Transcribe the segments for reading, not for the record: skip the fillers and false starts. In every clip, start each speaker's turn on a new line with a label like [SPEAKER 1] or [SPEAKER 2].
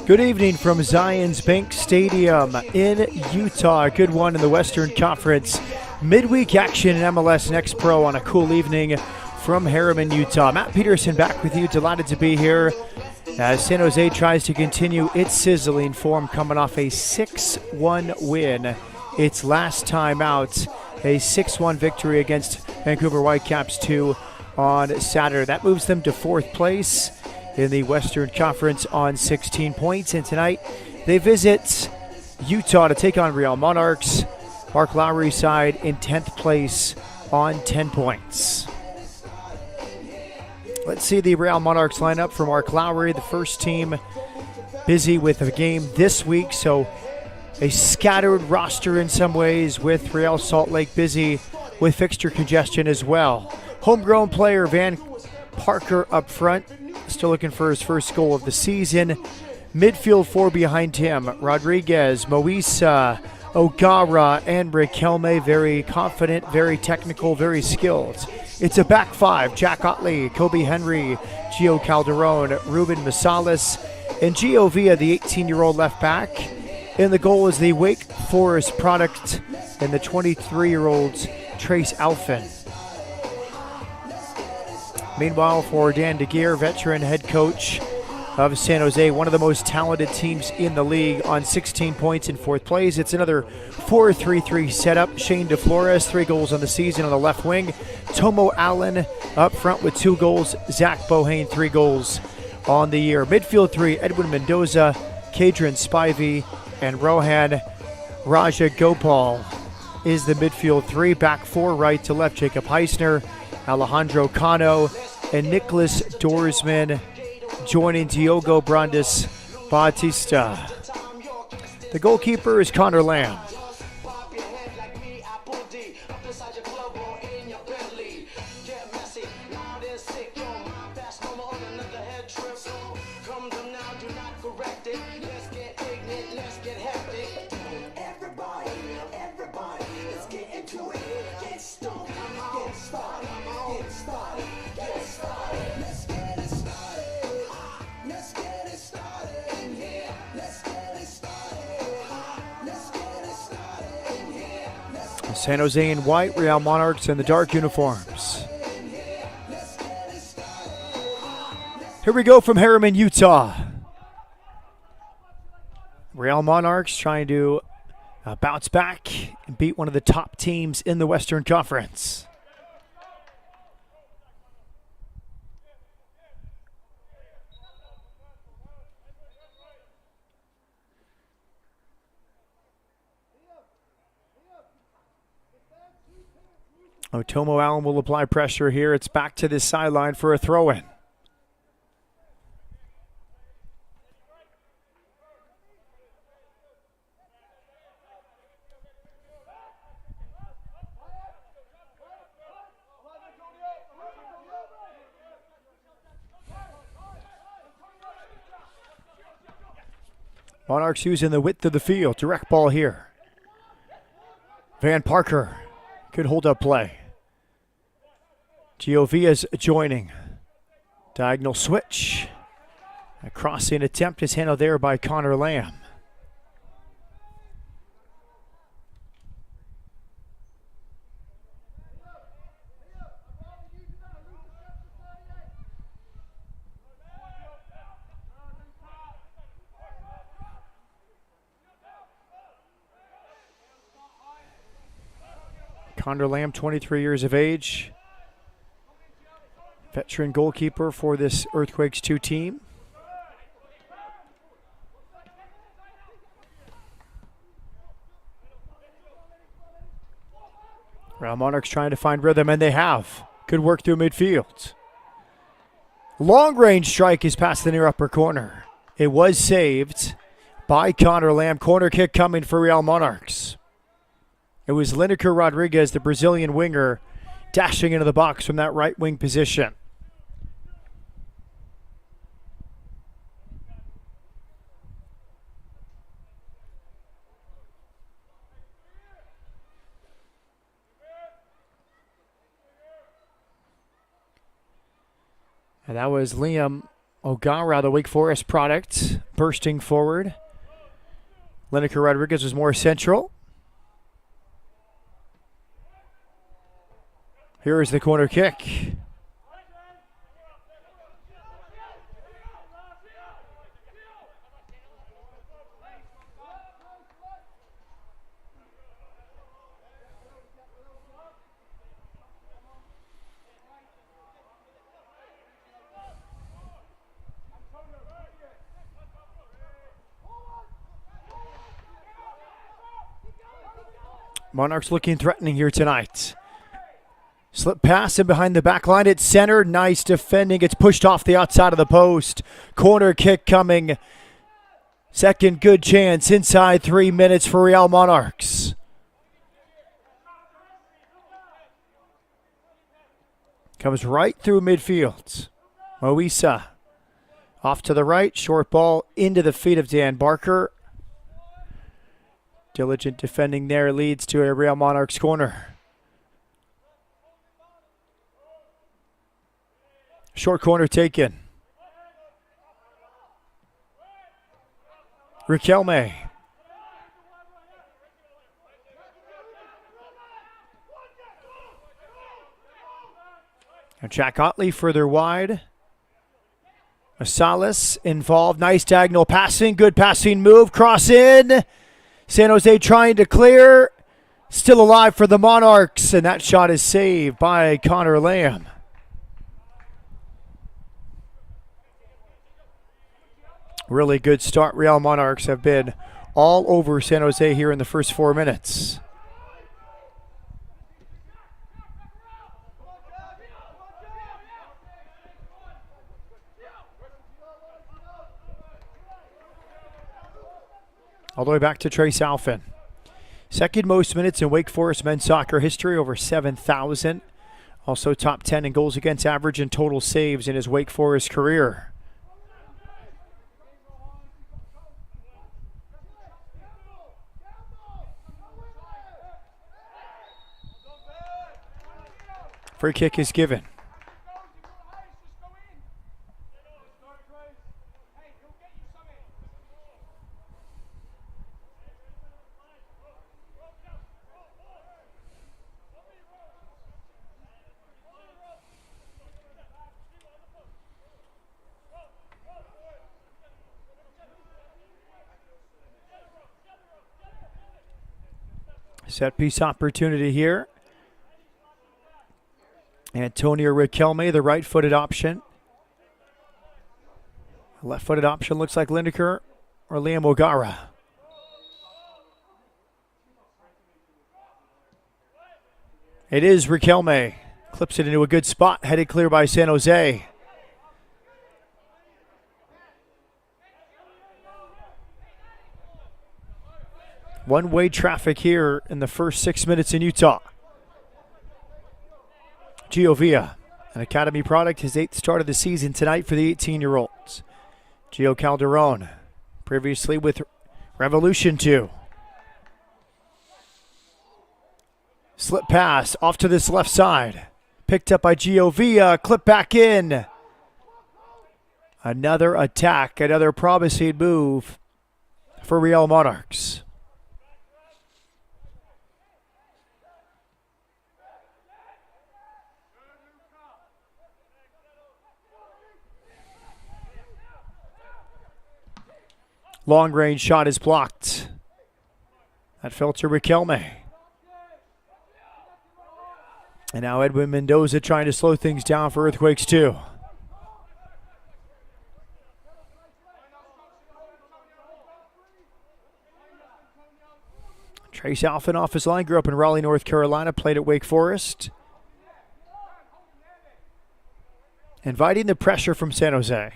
[SPEAKER 1] Good evening from Zions Bank Stadium in Utah. Good one in the Western Conference. Midweek action in MLS Next Pro on a cool evening from Harriman, Utah. Matt Peterson back with you. Delighted to be here as San Jose tries to continue its sizzling form, coming off a 6-1 win. Its last time out, a 6-1 victory against Vancouver Whitecaps 2 on Saturday. That moves them to fourth place in the Western Conference on 16 points. And tonight they visit Utah to take on Real Monarchs. Mark Lowry's side in 10th place on 10 points. Let's see the Real Monarchs lineup for Mark Lowry. The first team busy with a game this week, so a scattered roster in some ways, with Real Salt Lake busy with fixture congestion as well. Homegrown player Van Parker up front, still looking for his first goal of the season. Midfield four behind him, Rodriguez, Moisa, O'Gara, and Riquelme. Very confident, very technical, very skilled. It's a back five, Jack Otley, Kobe Henry, Gio Calderon, Ruben Masalas, and Gio Villa, the 18-year-old left back. In the goal is the Wake Forest product and the 23-year-old Trace Alfin. Meanwhile, for Dan DeGeer, veteran head coach of San Jose, one of the most talented teams in the league, on 16 points in fourth place. It's another 4-3-3 setup. Shane DeFlores, 3 goals on the season on the left wing. Tomo Allen up front with 2 goals. Zach Bohane, 3 goals on the year. Midfield 3, Edwin Mendoza, Kadrian Spivey, and Rohan Raja Gopal is the midfield 3. Back 4, right to left, Jacob Heisner, Alejandro Cano, and Nicholas Dorsman joining Diogo Brandes Bautista. The goalkeeper is Connor Lamb. San Jose in white, Real Monarchs in the dark uniforms. Here we go from Harriman, Utah. Real Monarchs trying to bounce back and beat one of the top teams in the Western Conference. Tomo Allen will apply pressure here. It's back to this sideline for a throw-in. Monarchs using the width of the field. Direct ball here. Van Parker. Good hold-up play. Gio Villa's joining. Diagonal switch. A crossing attempt is handled there by Connor Lamb. Connor Lamb, 23 years of age. Veteran goalkeeper for this Earthquakes 2 team. Real Monarchs trying to find rhythm, and they have. Good work through midfield. Long range strike is past the near upper corner. It was saved by Connor Lamb. Corner kick coming for Real Monarchs. It was Lineker Rodriguez, the Brazilian winger, dashing into the box from that right wing position. And that was Liam O'Gara, the Wake Forest product, bursting forward. Lineker Rodriguez was more central. Here is the corner kick. Monarchs looking threatening here tonight. Slip pass in behind the back line. It's centered. Nice defending. It's pushed off the outside of the post. Corner kick coming. Second good chance inside 3 minutes for Real Monarchs. Comes right through midfield. Moisa off to the right. Short ball into the feet of Dan Barker. Diligent defending there leads to a Real Monarchs corner. Short corner taken. Riquelme. And Jack Otley further wide. Salas involved. Nice diagonal passing. Good passing move. Cross in. San Jose trying to clear. Still alive for the Monarchs. And that shot is saved by Connor Lamb. Really good start. Real Monarchs have been all over San Jose here in the first 4 minutes. All the way back to Trace Alphen. Second most minutes in Wake Forest men's soccer history, over 7,000. Also top 10 in goals against average and total saves in his Wake Forest career. Free kick is given. Set piece opportunity here. Antonio Riquelme, the right-footed option. Left-footed option looks like Lineker or Liam O'Gara. It is Riquelme. Clips it into a good spot, headed clear by San Jose. One-way traffic here in the first 6 minutes in Utah. Gio Villa, an academy product, his 8th start of the season tonight for the 18-year-olds. Gio Calderon, previously with Revolution 2. Slip pass off to this left side. Picked up by Gio Villa, clip back in. Another attack, another promising move for Real Monarchs. Long range shot is blocked. That fell to Riquelme. And now Edwin Mendoza trying to slow things down for Earthquakes 2. Trace Alphen off his line, grew up in Raleigh, North Carolina, played at Wake Forest. Inviting the pressure from San Jose.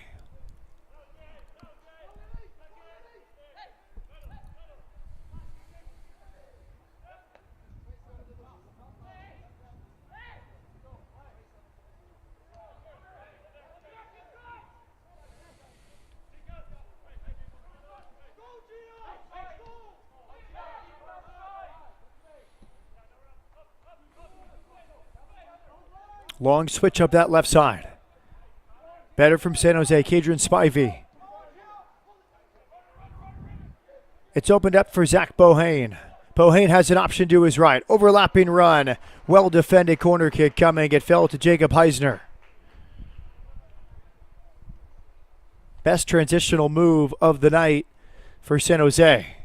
[SPEAKER 1] Long switch up that left side. Better from San Jose, Kadrian Spivey. It's opened up for Zach Bohane. Bohane has an option to his right. Overlapping run. Well-defended corner kick coming. It fell to Jacob Heisner. Best transitional move of the night for San Jose.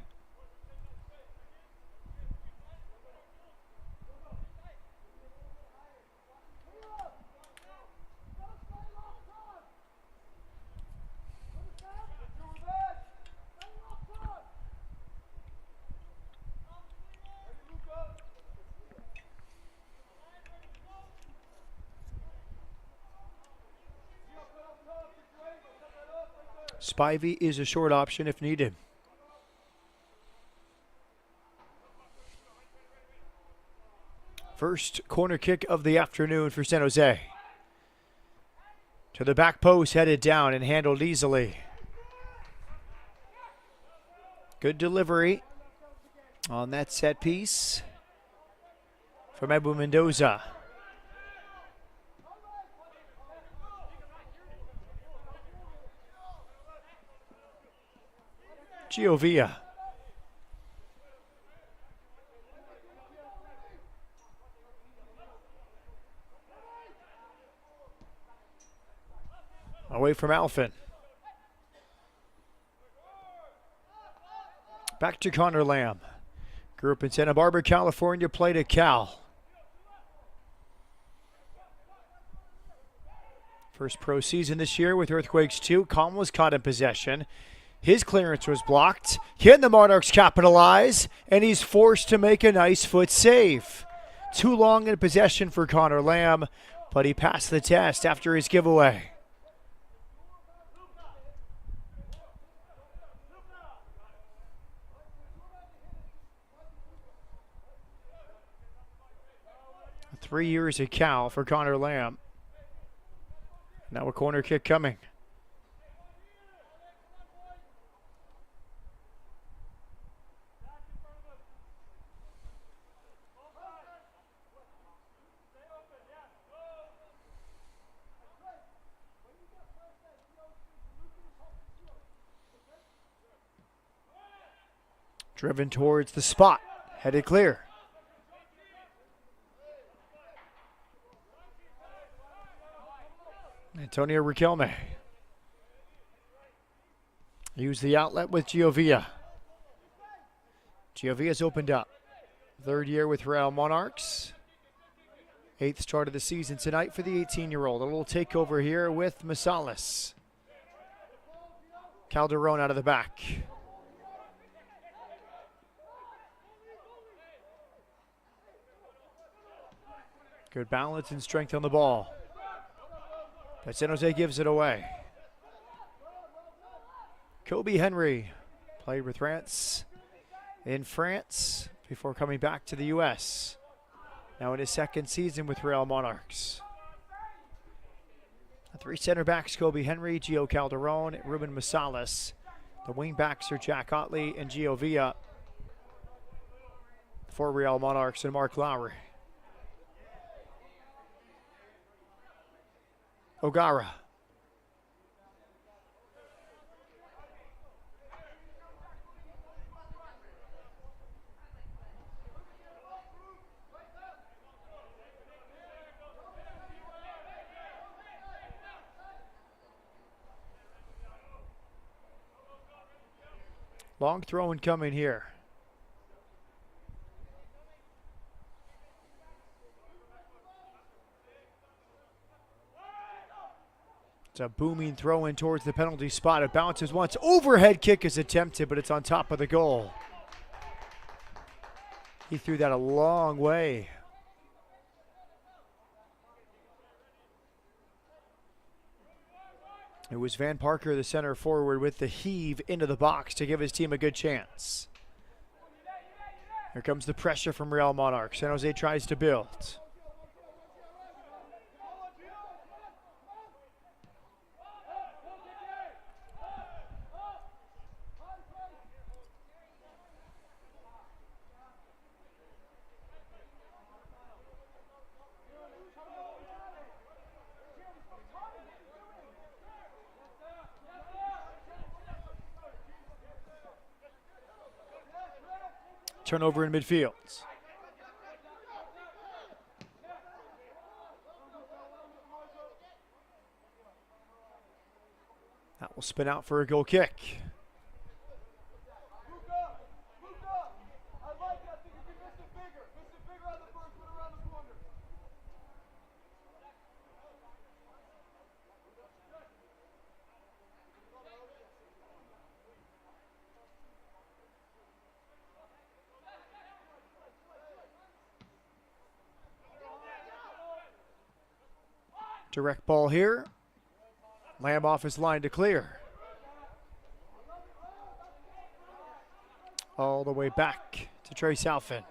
[SPEAKER 1] Spivey is a short option if needed. First corner kick of the afternoon for San Jose. To the back post, headed down and handled easily. Good delivery on that set piece from Ebu Mendoza. Giovia. Away from Alphen. Back to Connor Lamb. Grew up in Santa Barbara, California, played at Cal. First pro season this year with Earthquakes 2. Colm was caught in possession. His clearance was blocked. Can the Monarchs capitalize? And he's forced to make a nice foot save. Too long in possession for Connor Lamb, but he passed the test after his giveaway. Three years at Cal for Connor Lamb. Now a corner kick coming. Driven towards the spot. Headed clear. Antonio Riquelme. Use the outlet with Giovia. Giovia's opened up. Third year with Real Monarchs. 8th start of the season tonight for the 18-year-old. A little takeover here with Masalis. Calderon out of the back. Good balance and strength on the ball. But San Jose gives it away. Kobe Henry played with France in France before coming back to the U.S. Now in his second season with Real Monarchs. The three center backs, Kobe Henry, Gio Calderon, Ruben Masalis. The wing backs are Jack Otley and Giovia for Real Monarchs and Mark Lowry. O'Gara. Long throw incoming here. It's a booming throw in towards the penalty spot. It bounces once. Overhead kick is attempted, but it's on top of the goal. He threw that a long way. It was Van Parker, the center forward, with the heave into the box to give his team a good chance. Here comes the pressure from Real Monarchs. San Jose tries to build. Turnover in midfield. That will spin out for a goal kick. Direct ball here. Lamb off his line to clear. All the way back to Trace Alphin.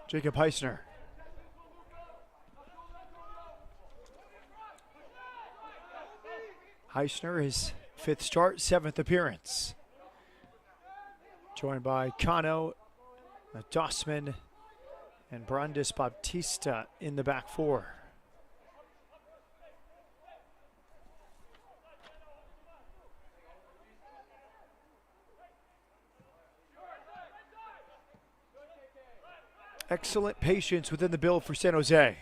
[SPEAKER 1] Jacob Heisner. Heisner, his 5th start, 7th appearance. Joined by Cano, Dossman, and Brandis Baptista in the back 4. Excellent patience within the build for San Jose.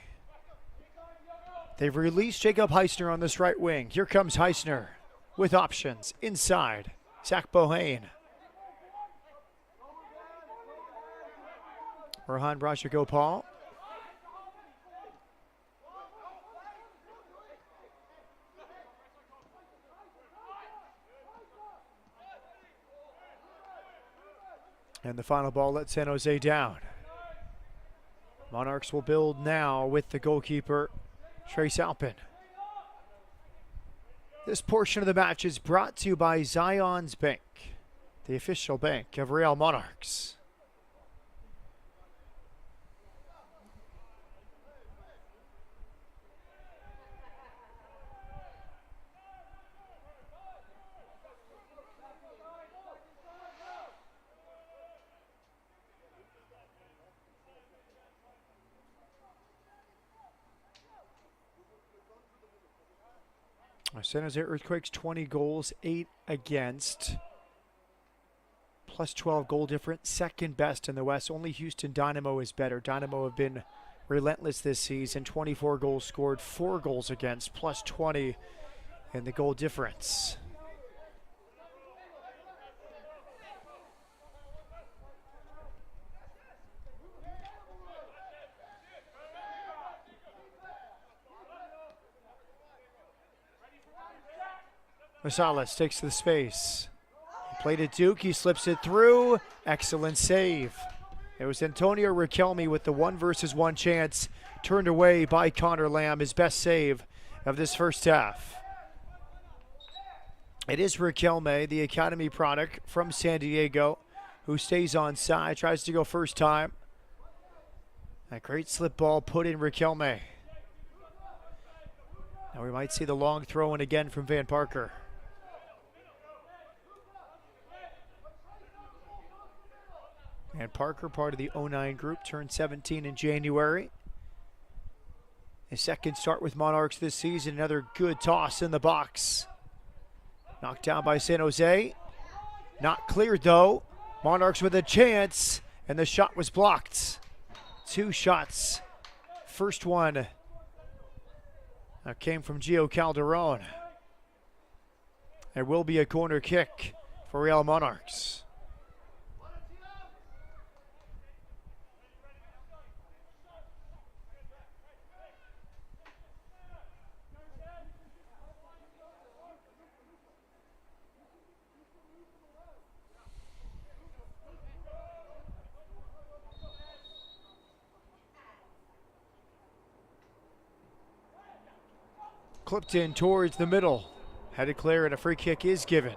[SPEAKER 1] They've released Jacob Heisner on this right wing. Here comes Heisner with options inside. Zach Bohane. Rohan Rajagopal. And the final ball lets San Jose down. Monarchs will build now with the goalkeeper, Trace Alpin. This portion of the match is brought to you by Zion's Bank, the official bank of Real Monarchs. San Jose Earthquakes 20 goals, 8 against. Plus 12 goal difference, second best in the West. Only Houston Dynamo is better. Dynamo have been relentless this season. 24 goals scored, 4 goals against, plus 20 in the goal difference. Rosales takes the space. He played it Duke, he slips it through. Excellent save. It was Antonio Riquelme with the 1-versus-1 chance, turned away by Connor Lamb, his best save of this first half. It is Riquelme, the academy product from San Diego, who stays on side, tries to go first time. A great slip ball put in Riquelme. Now we might see the long throw in again from Van Parker. And Parker, part of the 09 group, turned 17 in January. His second start with Monarchs this season. Another good toss in the box. Knocked down by San Jose. Not cleared though. Monarchs with a chance, and the shot was blocked. 2 shots. First one came from Gio Calderon. There will be a corner kick for Real Monarchs. Clipped in towards the middle. Headed clear and a free kick is given.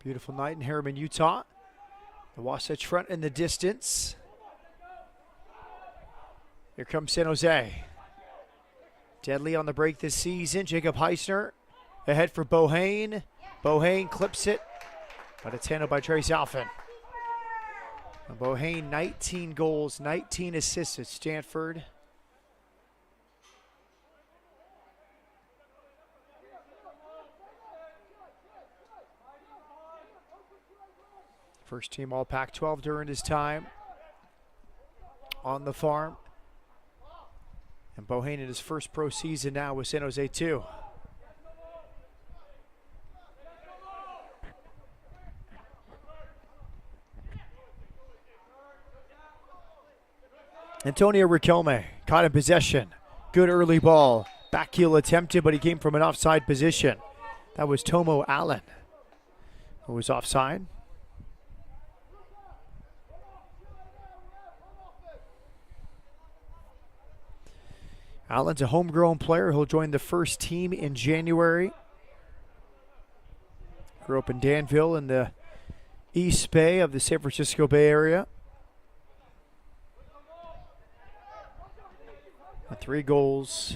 [SPEAKER 1] Beautiful night in Harriman, Utah. The Wasatch Front in the distance. Here comes San Jose. Deadly on the break this season. Jacob Heisner ahead for Bohane. Bohane clips it, but it's handled by Trace Alphen. Bohane, 19 goals, 19 assists at Stanford. First team All Pac-12 during his time on the farm. And Bohane in his first pro season now with San Jose too. Antonio Riquelme caught in possession. Good early ball. Back heel attempted, but he came from an offside position. That was Tomo Allen, who was offside. Allen's a homegrown player. He'll join the first team in January. Grew up in Danville in the East Bay of the San Francisco Bay Area. 3 goals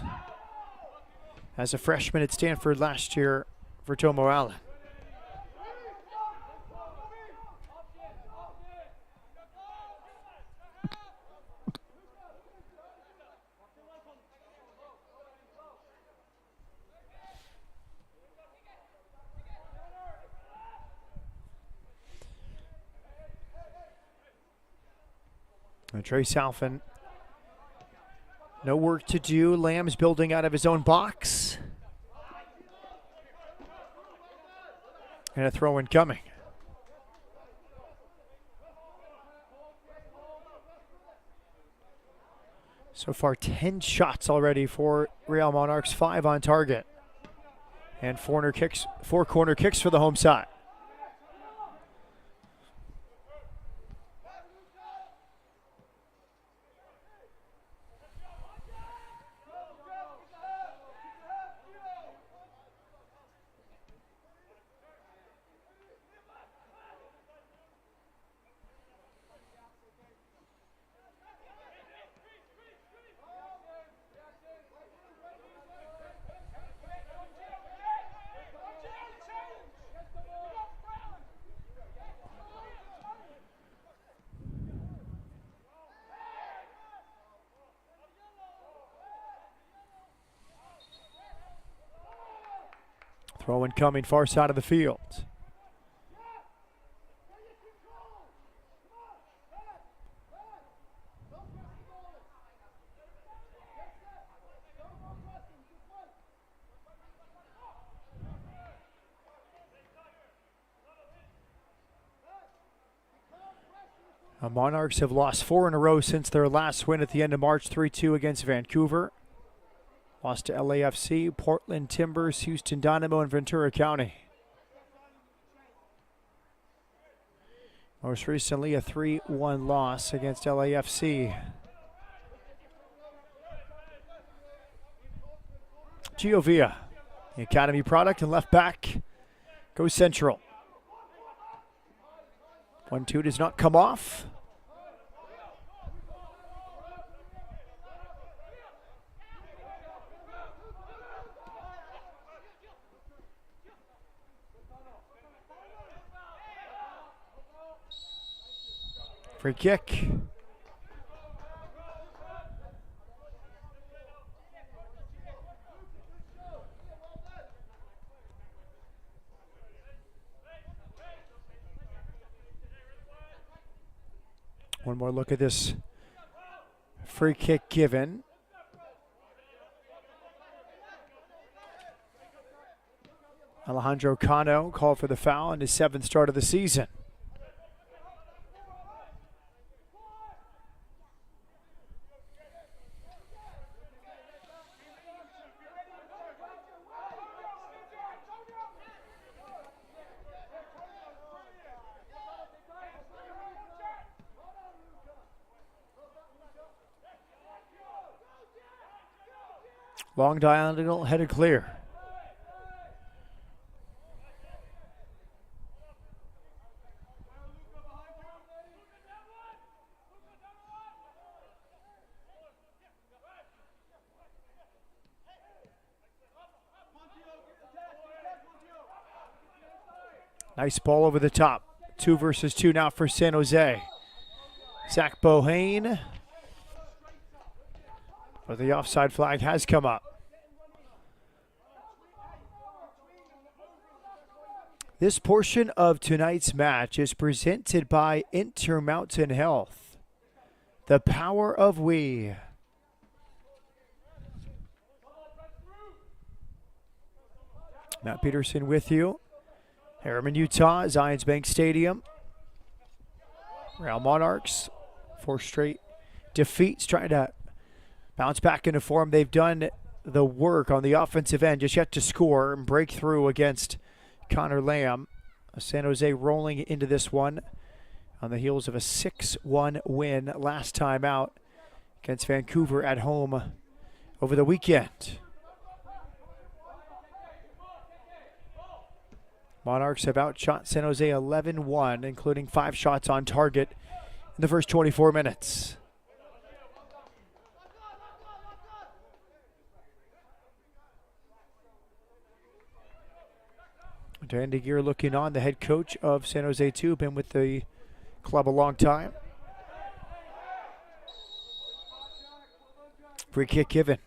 [SPEAKER 1] as a freshman at Stanford last year for Tomo Allen. And Trace Alphen, no work to do. Lamb's building out of his own box. And a throw in coming. So far 10 shots already for Real Monarchs, 5 on target. And 4 corner kicks for the home side. Throw in coming, far side of the field. The Monarchs have lost 4 in a row since their last win at the end of March, 3-2 against Vancouver. Lost to LAFC, Portland Timbers, Houston Dynamo, and Ventura County. Most recently, a 3-1 loss against LAFC. Gio Villa, the academy product, and left back goes Central. 1-2 does not come off. Free kick. One more look at this free kick given. Alejandro Cano called for the foul in his 7th start of the season. Long diagonal, headed clear. Nice ball over the top. 2 versus 2 now for San Jose. Zach Bohane. But the offside flag has come up. This portion of tonight's match is presented by Intermountain Health. The power of we. Matt Peterson with you. Harriman, Utah, Zions Bank Stadium. Real Monarchs, 4 straight defeats, trying to bounce back into form. They've done the work on the offensive end, just yet to score and break through against Connor Lamb. San Jose rolling into this one on the heels of a 6-1 win last time out against Vancouver at home over the weekend. Monarchs have outshot San Jose 11-1, including 5 shots on target in the first 24 minutes. Dan DeGear looking on, the head coach of San Jose 2, been with the club a long time. Free kick given.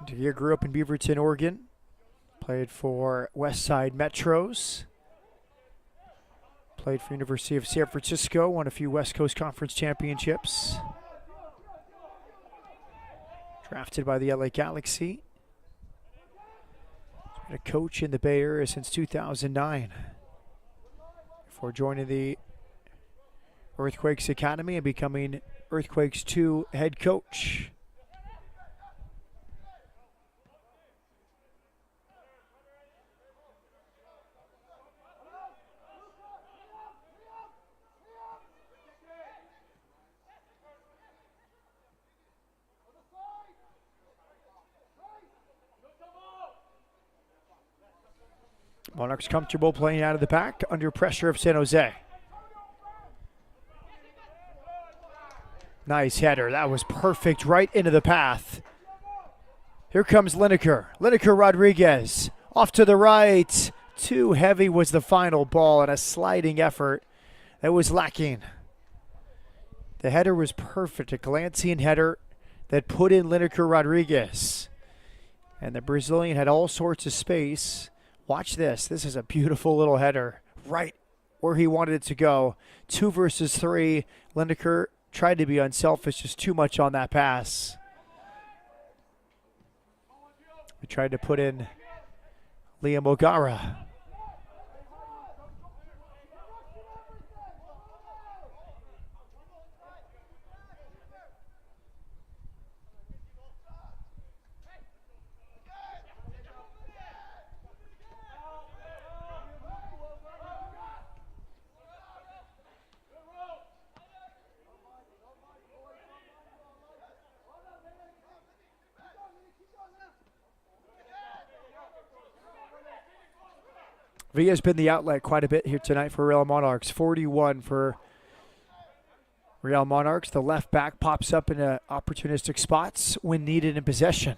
[SPEAKER 1] DeGear grew up in Beaverton, Oregon. Played for Westside Metros. Played for University of San Francisco, won a few West Coast Conference championships. Drafted by the LA Galaxy. He's been a coach in the Bay Area since 2009. Before joining the Earthquakes Academy and becoming Earthquakes 2 head coach. Monarchs comfortable playing out of the back under pressure of San Jose. Nice header. That was perfect right into the path. Here comes Lineker. Lineker Rodriguez off to the right. Too heavy was the final ball and a sliding effort that was lacking. The header was perfect. A glancing header that put in Lineker Rodriguez. And the Brazilian had all sorts of space. Watch this. This is a beautiful little header right where he wanted it to go. 2 versus 3. Lineker tried to be unselfish, just too much on that pass. We tried to put in Liam O'Gara. Villa's been the outlet quite a bit here tonight for Real Monarchs. 41 for Real Monarchs. The left back pops up in opportunistic spots when needed in possession.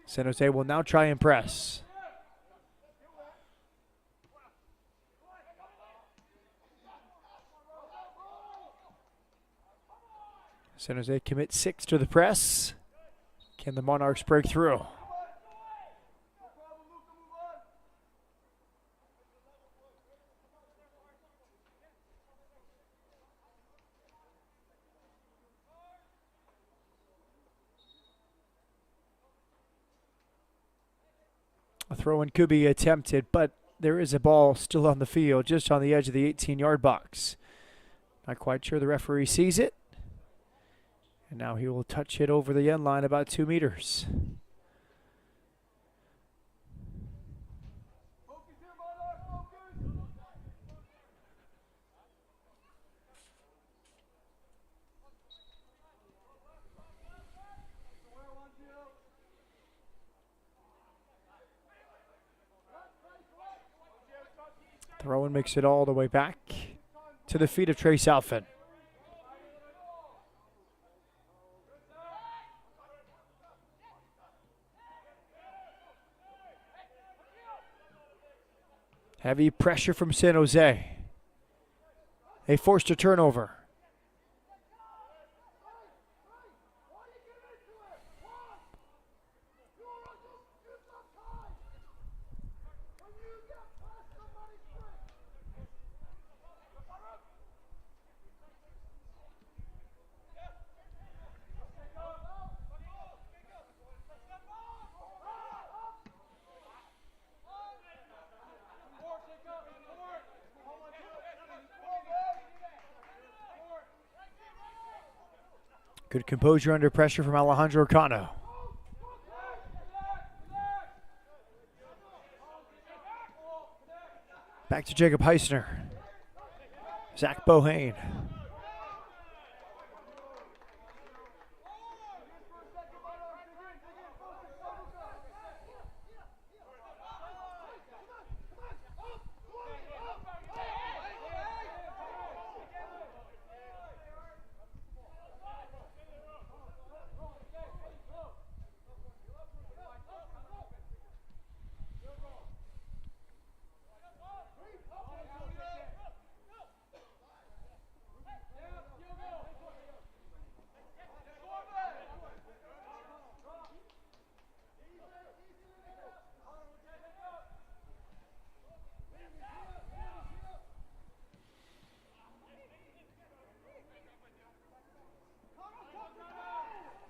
[SPEAKER 1] San Jose will now try and press. San Jose commits 6 to the press. Can the Monarchs break through? A throw-in could be attempted, but there is a ball still on the field, just on the edge of the 18-yard box. Not quite sure the referee sees it. And now he will touch it over the end line about 2 meters. Throw and makes it all the way back to the feet of Trace Alphen. Heavy pressure from San Jose. They forced a turnover. Good composure under pressure from Alejandro Cano. Back to Jacob Heisner. Zach Bohane.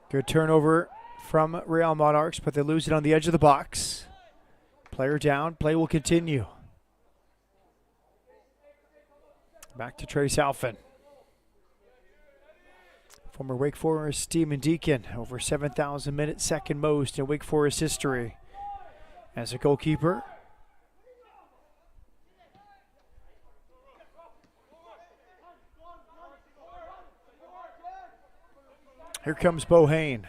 [SPEAKER 1] Good turnover from Real Monarchs, but they lose it on the edge of the box. Player down. Play will continue. Back to Trace Alphen. Former Wake Forest Steven Deacon, over 7,000 minutes, second most in Wake Forest history as a goalkeeper. Here comes Bohane.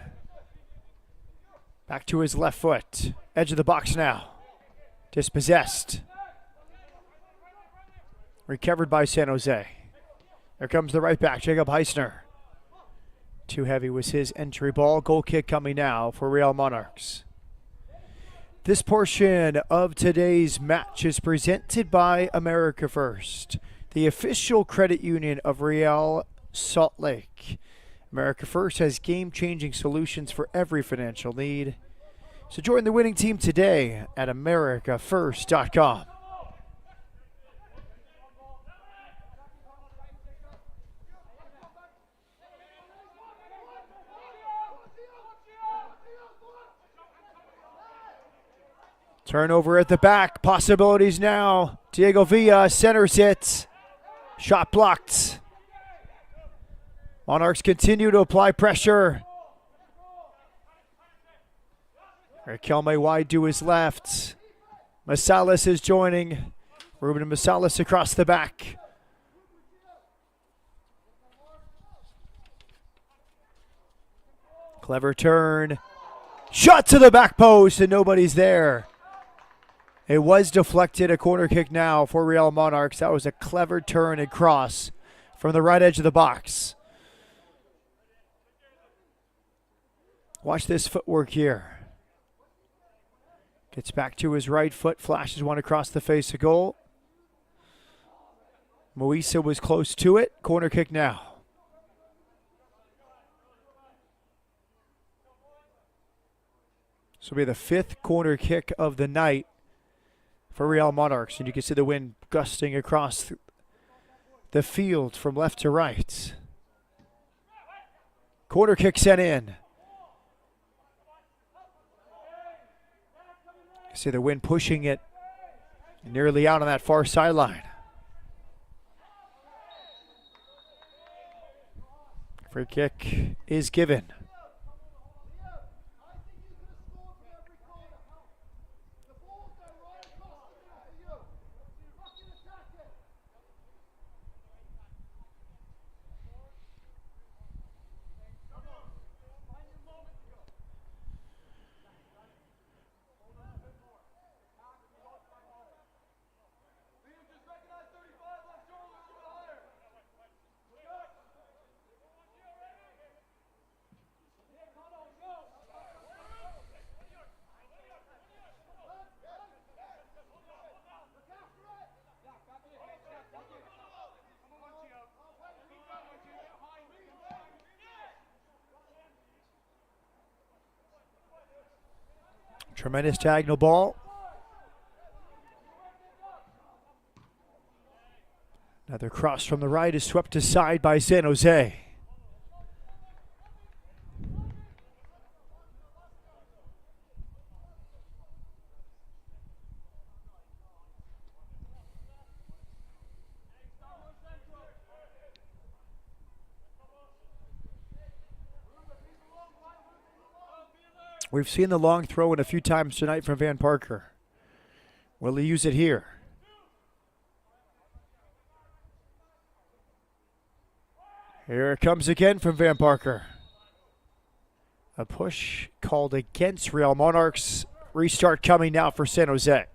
[SPEAKER 1] Back to his left foot. Edge of the box now. Dispossessed. Recovered by San Jose. There comes the right back, Jacob Heisner. Too heavy was his entry ball. Goal kick coming now for Real Monarchs. This portion of today's match is presented by America First, the official credit union of Real Salt Lake. America First has game-changing solutions for every financial need. So join the winning team today at americafirst.com. Turnover at the back. Possibilities now. Diego Villa centers it. Shot blocked. Monarchs continue to apply pressure. Riquelme wide to his left. Masalas is joining. Ruben Masalas across the back. Clever turn. Shot to the back post and nobody's there. It was deflected. A corner kick now for Real Monarchs. That was a clever turn and cross from the right edge of the box. Watch this footwork here. Gets back to his right foot, flashes one across the face of goal. Moisa was close to it. Corner kick now. This will be the fifth corner kick of the night for Real Monarchs. And you can see the wind gusting across the field from left to right. Corner kick sent in. See the wind pushing it nearly out on that far sideline. Free kick is given. Tremendous diagonal ball. Another cross from the right is swept aside by San Jose. We've seen the long throw in a few times tonight from Van Parker. Will he use it here? Here it comes again from Van Parker. A push called against Real Monarchs. Restart coming now for San Jose.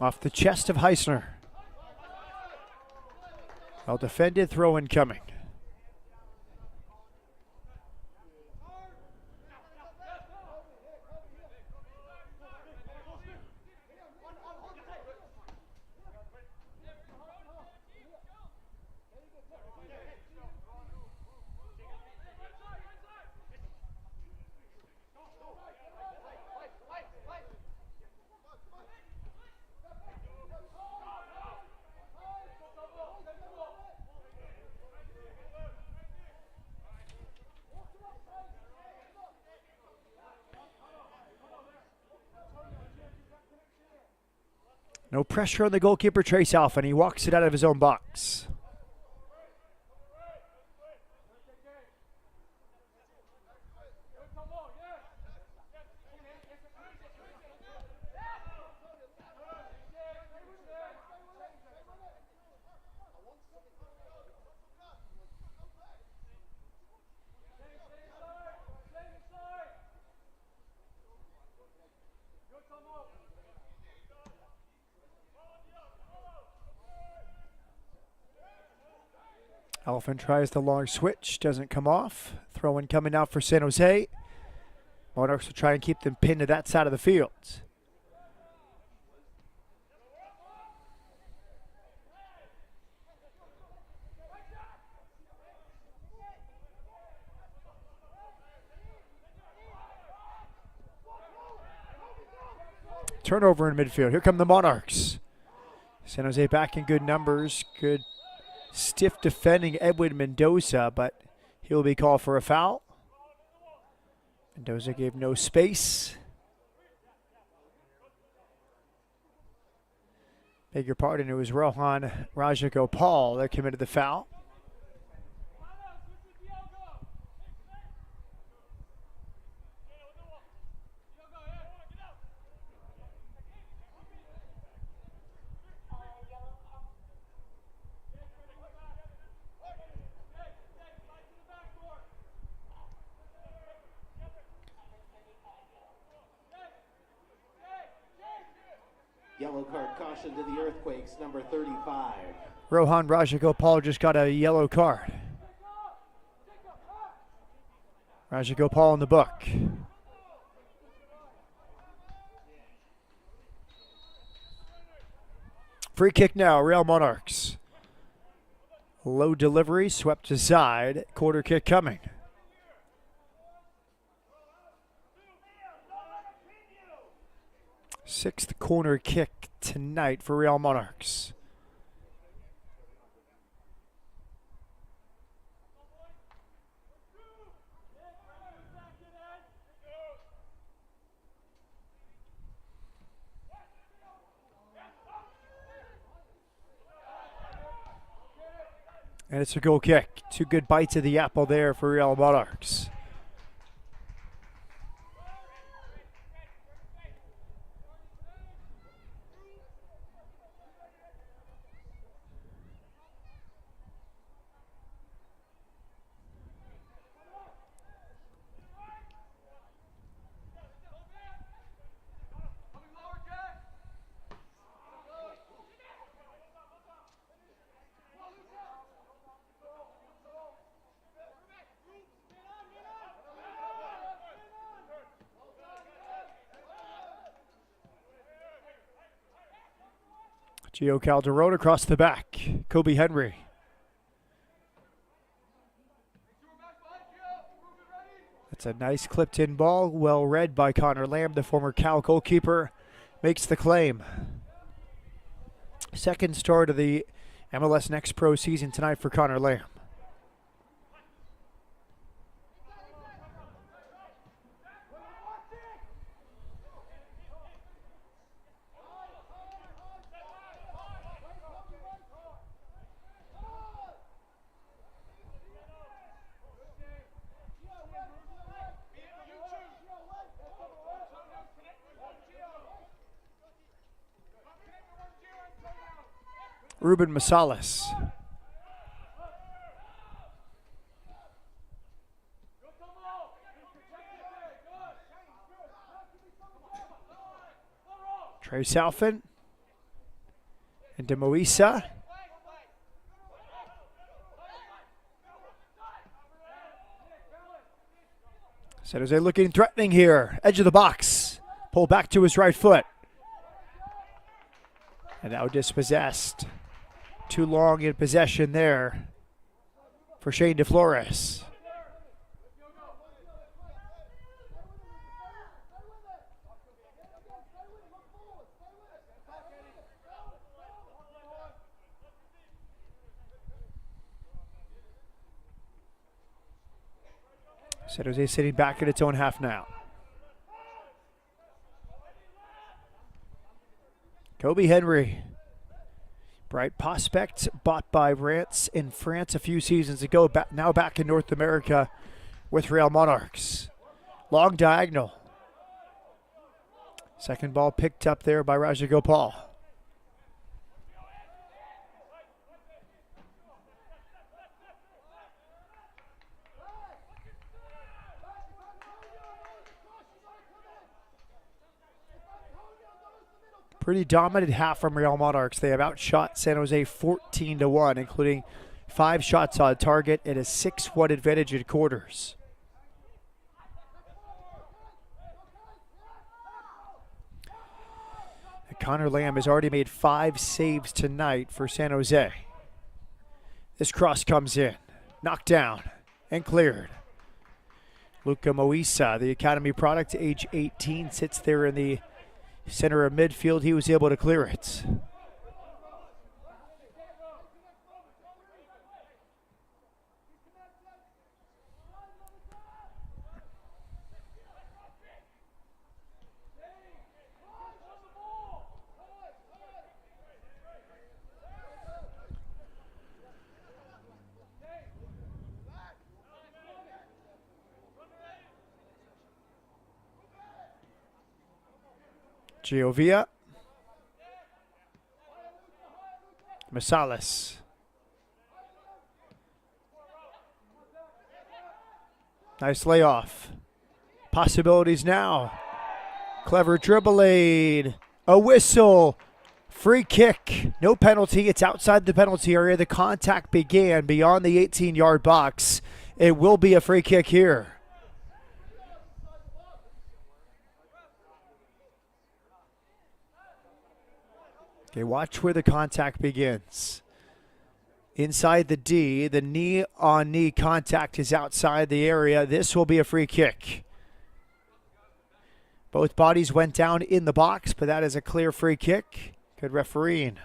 [SPEAKER 1] Off the chest of Heisner. Well defended, throw incoming. No pressure on the goalkeeper, Trace Alphen. He walks it out of his own box. Alphen tries the long switch, doesn't come off. Throw in coming out for San Jose. Monarchs will try and keep them pinned to that side of the field. Turnover in midfield. Here come the Monarchs. San Jose back in good numbers. Good stiff defending Edwin Mendoza, but he'll be called for a foul. Mendoza gave no space. Beg your pardon, it was Rohan Rajagopal that committed the foul.
[SPEAKER 2] Yellow card caution to the Earthquakes, number 35.
[SPEAKER 1] Rohan Rajagopal just got a yellow card. Rajagopal in the book. Free kick now, Real Monarchs. Low delivery, swept aside. Quarter kick coming. Sixth corner kick tonight for Real Monarchs. And it's a goal kick. Two good bites of the apple there for Real Monarchs. Gio Calderon across the back. Kobe Henry. That's a nice clipped in ball, well read by Connor Lamb, the former Cal goalkeeper, makes the claim. Second start of the MLS Next Pro season tonight for Connor Lamb. Ruben Massalas. Trey Salfin. And Demoisa. San Jose looking threatening here. Edge of the box. Pull back to his right foot. And now dispossessed. Too long in possession there for Shane DeFlores. San Jose sitting back in its own half now. Kobe Henry. Bright prospect, bought by Rance in France a few seasons ago, now back in North America with Real Monarchs. Long diagonal. Second ball picked up there by Rajagopal. Pretty dominant half from Real Monarchs. They have outshot San Jose 14-1, including 5 shots on target and a 6-1 advantage in quarters. And Connor Lamb has already made 5 saves tonight for San Jose. This cross comes in, knocked down, and cleared. Luca Moisa, the academy product, age 18, sits there in the center of midfield. He was able to clear it. Giovia. Massalas. Nice layoff. Possibilities now. Clever dribbling. A whistle. Free kick. No penalty. It's outside the penalty area. The contact began beyond the 18-yard box. It will be a free kick here. Okay, watch where the contact begins. Inside the D, the knee-on-knee contact is outside the area. This will be a free kick. Both bodies went down in the box, but that is a clear free kick. Good refereeing.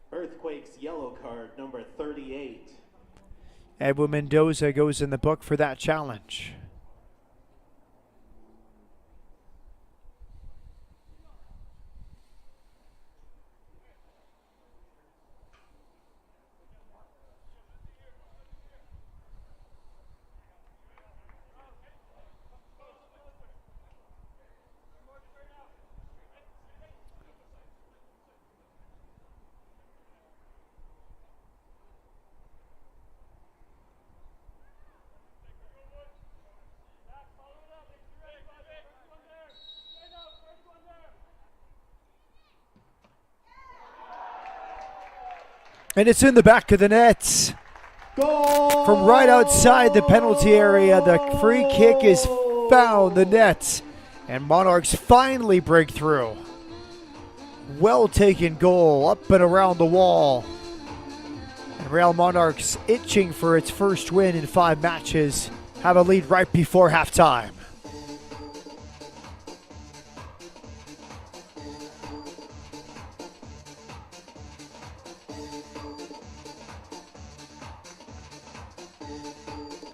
[SPEAKER 2] Earthquakes yellow card number 38.
[SPEAKER 1] Edwin Mendoza goes in the book for that challenge. And it's in the back of the net.
[SPEAKER 2] Goal!
[SPEAKER 1] From right outside the penalty area, the free kick is found the net. And Monarchs finally break through. Well taken goal up and around the wall. And Real Monarchs, itching for its first win in 5 matches, have a lead right before halftime.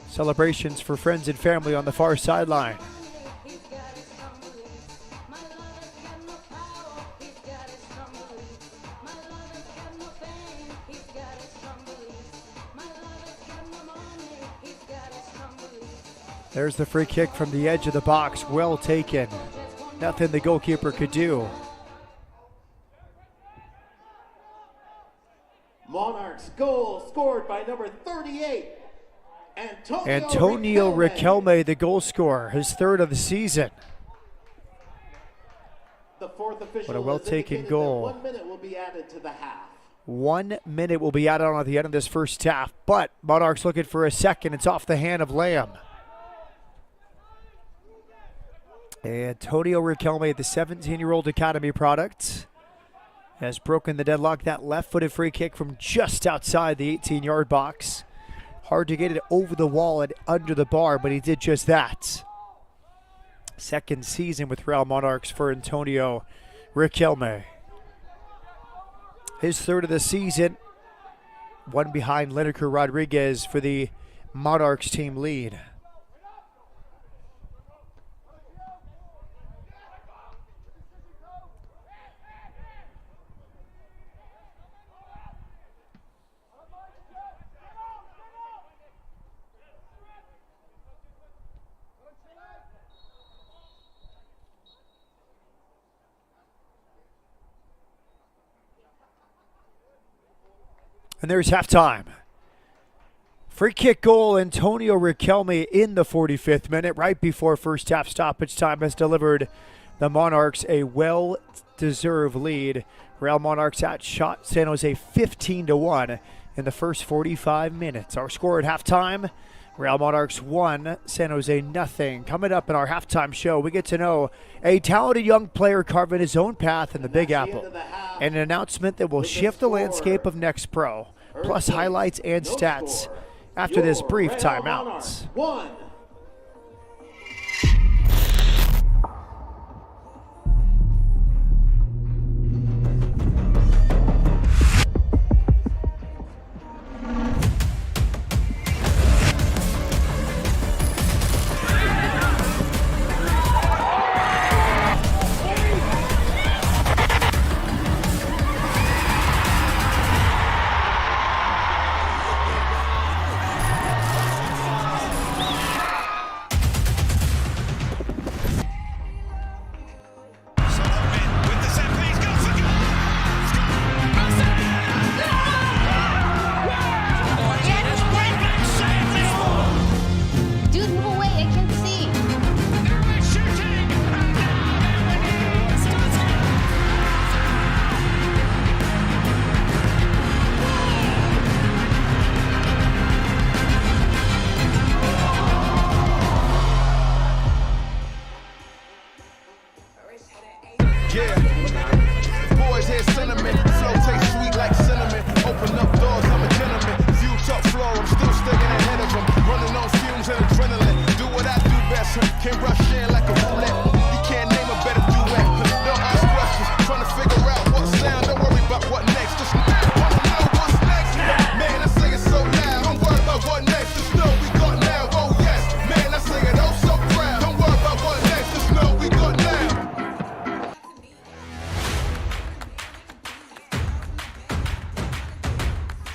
[SPEAKER 1] Celebrations for friends and family on the far sideline. There's the free kick from the edge of the box. Well taken. Nothing the goalkeeper could do.
[SPEAKER 2] Monarchs goal scored by number 38.
[SPEAKER 1] Antonio Riquelme, the goal scorer, his 3rd of the season.
[SPEAKER 2] The 4th official
[SPEAKER 1] what a well-taken goal.
[SPEAKER 2] 1 minute will be added to the half.
[SPEAKER 1] 1 minute will be added on at the end of this first half, but Monarchs looking for a second. It's off the hand of Lamb. Antonio Riquelme, the 17-year-old academy product, has broken the deadlock. That left-footed free kick from just outside the 18-yard box. Hard to get it over the wall and under the bar, but he did just that. 2nd season with Real Monarchs for Antonio Riquelme. His 3rd of the season, one behind Lineker Rodriguez for the Monarchs team lead. And there's halftime. Free kick goal, Antonio Riquelme in the 45th minute, right before first half stoppage time, has delivered the Monarchs a well-deserved lead. Real Monarchs outshot San Jose 15-1 in the first 45 minutes. Our score at halftime, Real Monarchs 1, San Jose nothing. Coming up in our halftime show, we get to know a talented young player carving his own path in the Big Apple, and an announcement that will shift the landscape of Next Pro, plus highlights and stats after this brief timeout.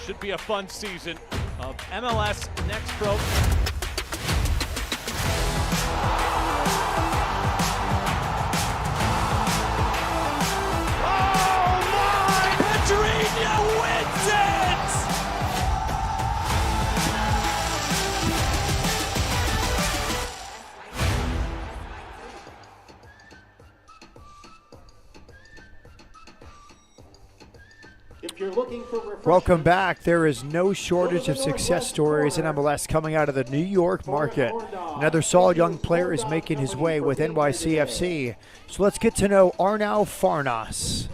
[SPEAKER 3] Should be a fun season of MLS Next Pro. Oh my! Pedrinho wins it!
[SPEAKER 2] If you're looking
[SPEAKER 1] Welcome back. There is no shortage of success stories in MLS coming out of the New York market. Another solid young player is making his way with NYCFC. So let's get to know Arnau Farnas.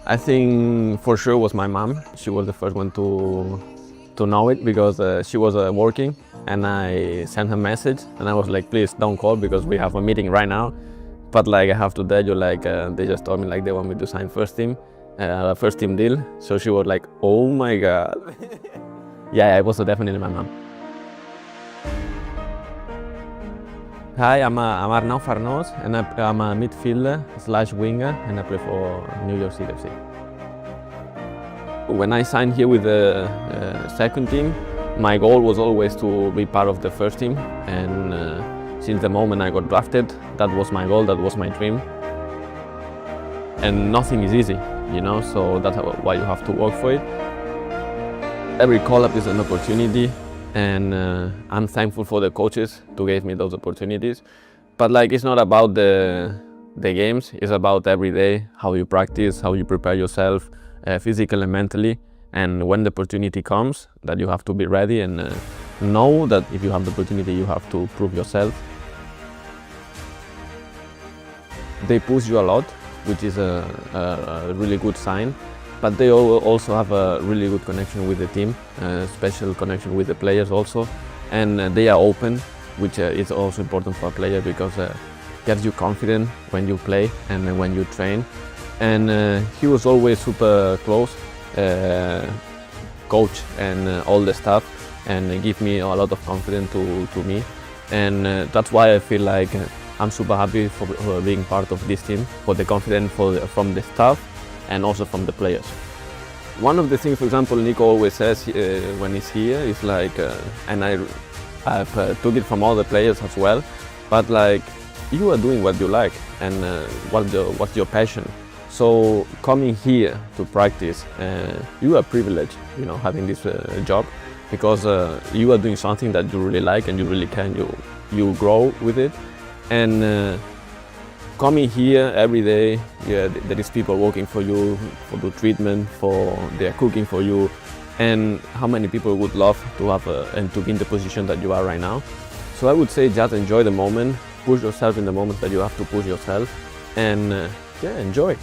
[SPEAKER 4] I think for sure was my mom. She was the first one to know it because she was working, and I sent her a message and I was like, please don't call because we have a meeting right now. But like I have to tell you, like they just told me like they want me to sign first team deal. So she was like, oh my God. Yeah, it was definitely my mom. Hi, I'm Arnau Farnas, and I'm a midfielder / winger, and I play for New York City FC. When I signed here with the second team, my goal was always to be part of the first team, and since the moment I got drafted, that was my goal, that was my dream. And nothing is easy, you know, so that's why you have to work for it. Every call-up is an opportunity, and I'm thankful for the coaches to give me those opportunities. But like, it's not about the games, it's about every day, how you practice, how you prepare yourself, physically and mentally. And when the opportunity comes, that you have to be ready and know that if you have the opportunity, you have to prove yourself. They push you a lot, which is a really good sign. But they also have a really good connection with the team, special connection with the players also. And they are open, which is also important for a player because it gets you confident when you play and when you train. And he was always super close, coach and all the staff, and give me a lot of confidence to me. And that's why I feel like I'm super happy for being part of this team, for the confidence from the staff and also from the players. One of the things, for example, Nico always says when he's here is like, and I've took it from all the players as well, but like, you are doing what you like and what's your passion. So coming here to practice, you are privileged, you know, having this job, because you are doing something that you really like and you really can, you grow with it. And coming here every day, yeah, there is people working for you, for the treatment, they are cooking for you. And how many people would love to have and to be in the position that you are right now. So I would say just enjoy the moment, push yourself in the moment that you have to push yourself, and yeah, enjoy.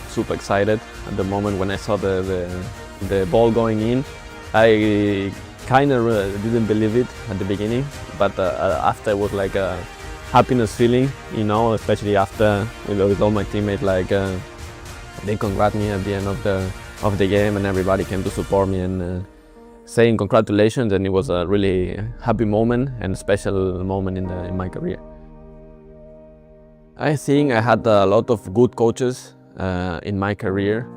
[SPEAKER 4] Super excited at the moment when I saw the ball going in. I kind of didn't believe it at the beginning, but after it was like a happiness feeling, you know, especially after with all my teammates, like they congrat me at the end of the game, and everybody came to support me and saying congratulations, and it was a really happy moment and a special moment in my career. I think I had a lot of good coaches in my career.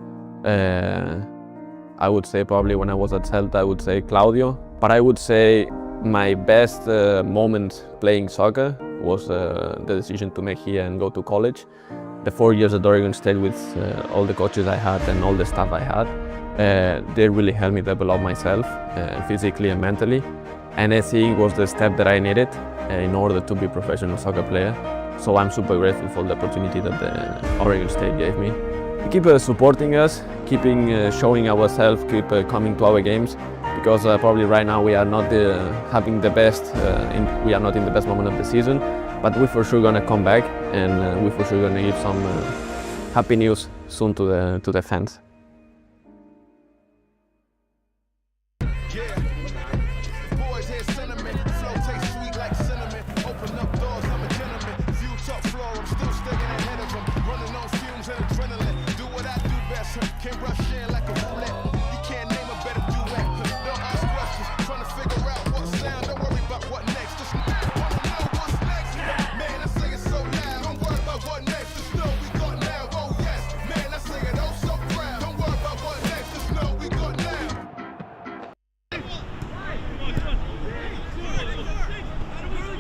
[SPEAKER 4] I would say probably when I was at Celta, I would say Claudio. But I would say my best moment playing soccer was the decision to make here and go to college. The 4 years at Oregon State with all the coaches I had and all the staff I had, they really helped me develop myself physically and mentally. And I think it was the step that I needed in order to be a professional soccer player. So I'm super grateful for the opportunity that the Oregon State gave me. Keep supporting us, keeping showing ourselves, keep coming to our games, because probably right now we are not having the best, we are not in the best moment of the season, but we're for sure gonna come back, and we're for sure gonna give some happy news soon to the fans.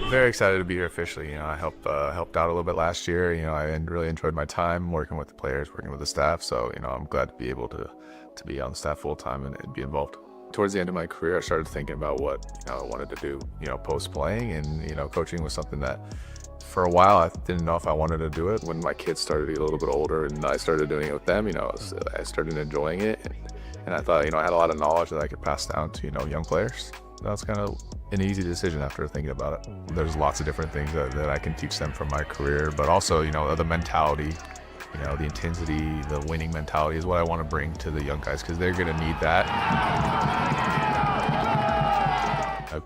[SPEAKER 5] Very excited to be here officially. You know, I helped out a little bit last year. You know, I really enjoyed my time working with the players, working with the staff. So, you know, I'm glad to be able to be on the staff full time and be involved. Towards the end of my career, I started thinking about what I wanted to do. You know, post playing, and you know, coaching was something that for a while, I didn't know if I wanted to do it. When my kids started to get a little bit older and I started doing it with them, I started enjoying it. And I thought, I had a lot of knowledge that I could pass down to, young players. That was kind of an easy decision after thinking about it. There's lots of different things that I can teach them from my career, but also, the mentality, the intensity, the winning mentality is what I want to bring to the young guys because they're going to need that. I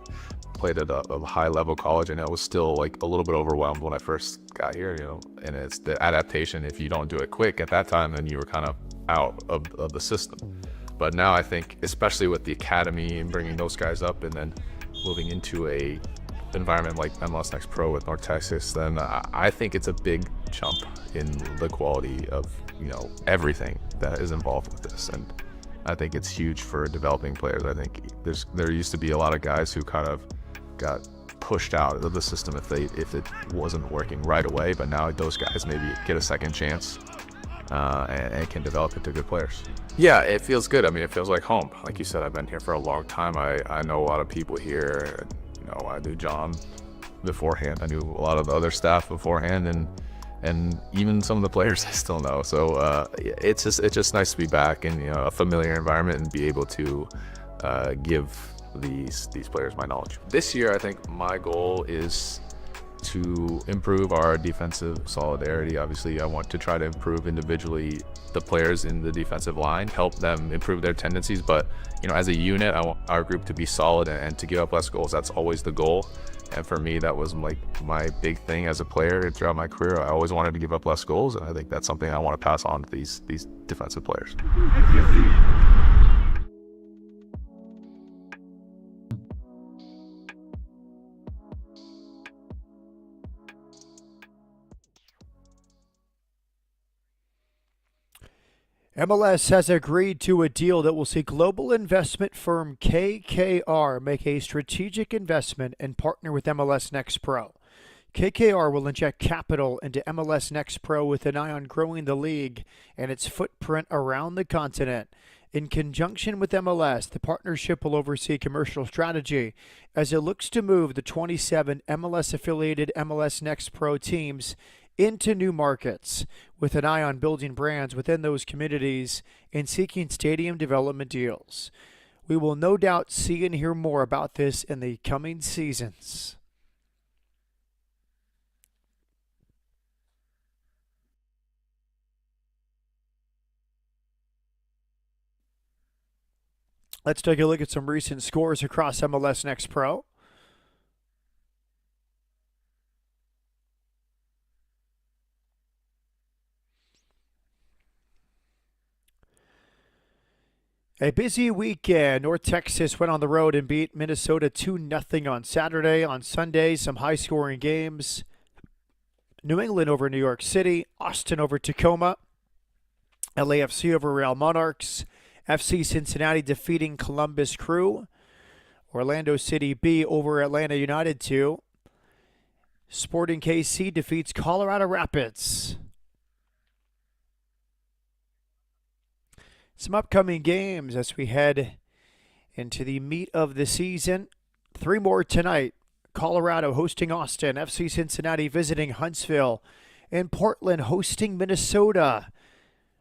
[SPEAKER 5] played at a high-level college, and I was still like a little bit overwhelmed when I first got here, and it's the adaptation. If you don't do it quick at that time, then you were kind of out of the system. But now I think, especially with the academy and bringing those guys up and then moving into a environment like MLS Next Pro with North Texas, then I think it's a big jump in the quality of, everything that is involved with this. And I think it's huge for developing players. I think there used to be a lot of guys who kind of got pushed out of the system if it wasn't working right away, but now those guys maybe get a second chance and can develop into good players. Yeah, it feels good. I mean, it feels like home. Like you said, I've been here for a long time. I know a lot of people here. I knew John beforehand. I knew a lot of the other staff beforehand, and even some of the players I still know. So it's just nice to be back in a familiar environment and be able to give these players my knowledge. This year, I think my goal is to improve our defensive solidarity. Obviously, I want to try to improve individually the players in the defensive line, help them improve their tendencies. But as a unit, I want our group to be solid and to give up less goals. That's always the goal. And for me, that was like my big thing as a player throughout my career. I always wanted to give up less goals, and I think that's something I want to pass on to these defensive players.
[SPEAKER 1] MLS has agreed to a deal that will see global investment firm KKR make a strategic investment and partner with MLS Next Pro. KKR will inject capital into MLS Next Pro with an eye on growing the league and its footprint around the continent. In conjunction with MLS, the partnership will oversee commercial strategy as it looks to move the 27 MLS-affiliated MLS Next Pro teams into new markets, with an eye on building brands within those communities and seeking stadium development deals. We will no doubt see and hear more about this in the coming seasons. Let's take a look at some recent scores across MLS Next Pro. A busy weekend. North Texas went on the road and beat Minnesota 2-0 on Saturday. On Sunday, some high-scoring games. New England over New York City. Austin over Tacoma. LAFC over Real Monarchs. FC Cincinnati defeating Columbus Crew. Orlando City B over Atlanta United 2. Sporting KC defeats Colorado Rapids. Some upcoming games as we head into the meat of the season. 3 more tonight. Colorado hosting Austin. FC Cincinnati visiting Huntsville. And Portland hosting Minnesota.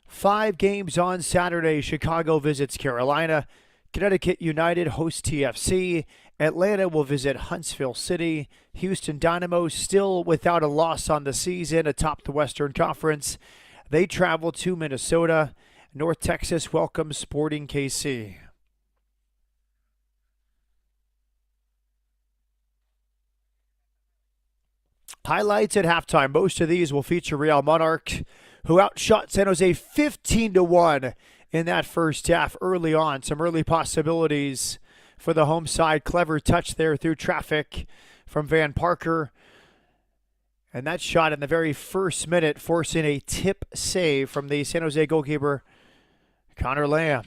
[SPEAKER 1] 5 games on Saturday. Chicago visits Carolina. Connecticut United hosts TFC. Atlanta will visit Huntsville City. Houston Dynamo still without a loss on the season atop the Western Conference. They travel to Minnesota. North Texas welcomes Sporting KC. Highlights at halftime. Most of these will feature Real Monarchs, who outshot San Jose 15-1 in that first half early on. Some early possibilities for the home side. Clever touch there through traffic from Van Parker. And that shot in the very first minute, forcing a tip save from the San Jose goalkeeper, Connor Lamb.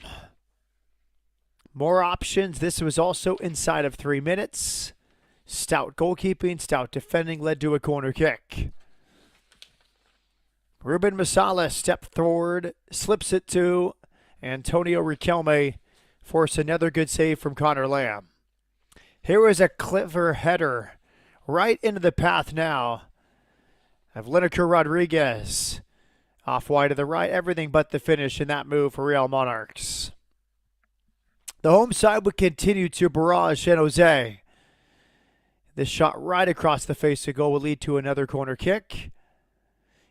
[SPEAKER 1] More options. This was also inside of 3 minutes. Stout goalkeeping, stout defending led to a corner kick. Ruben Masala stepped forward, slips it to Antonio Riquelme, forced another good save from Connor Lamb. Here is a clever header right into the path now Have Lineker Rodriguez off wide to the right. Everything but the finish in that move for Real Monarchs. The home side would continue to barrage San Jose. This shot right across the face of goal will lead to another corner kick.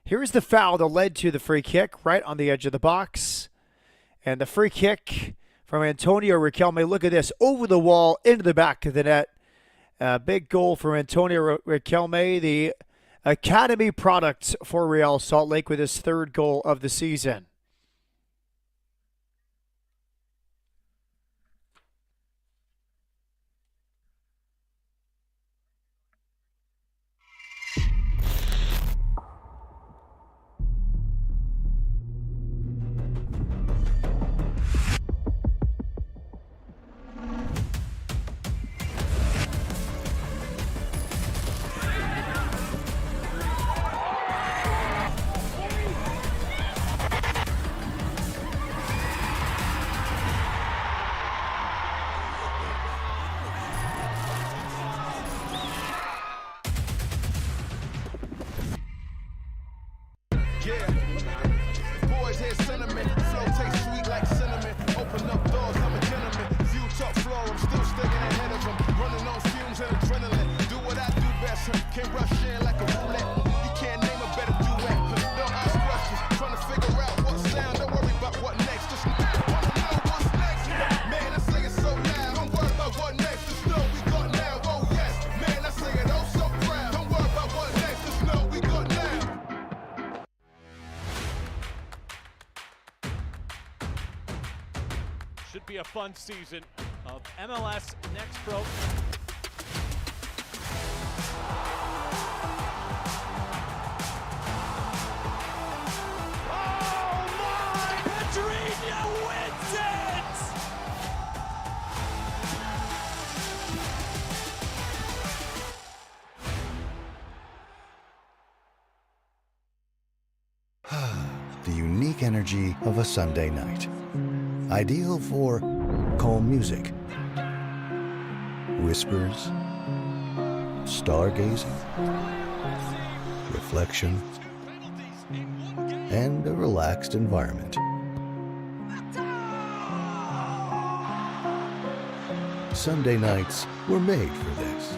[SPEAKER 1] Here's the foul that led to the free kick right on the edge of the box. And the free kick from Antonio Riquelme. Look at this, over the wall, into the back of the net. Big goal from Antonio Riquelme, the academy product for Real Salt Lake with his third goal of the season.
[SPEAKER 6] Boys hear sentiment, flow tastes sweet like cinnamon. Open up doors, I'm a gentleman. View top floor, I'm still sticking ahead of them. Running on fumes and adrenaline. Do what I do best, can't rush in like a roulette. You can't name a better duet. Don't ask questions, trying to figure out what sound. Don't worry about what next, just wanna know what's next. Man, I say it so loud, don't worry about what next. Just know we got now, oh yes. Man, I say it oh so proud. Don't worry about what next, just know we got now.
[SPEAKER 3] Should be a fun season of MLS Next Pro. Oh my! Pedrinho wins it!
[SPEAKER 7] The unique energy of a Sunday night. Ideal for calm music, whispers, stargazing, reflection, and a relaxed environment. Sunday nights were made for this.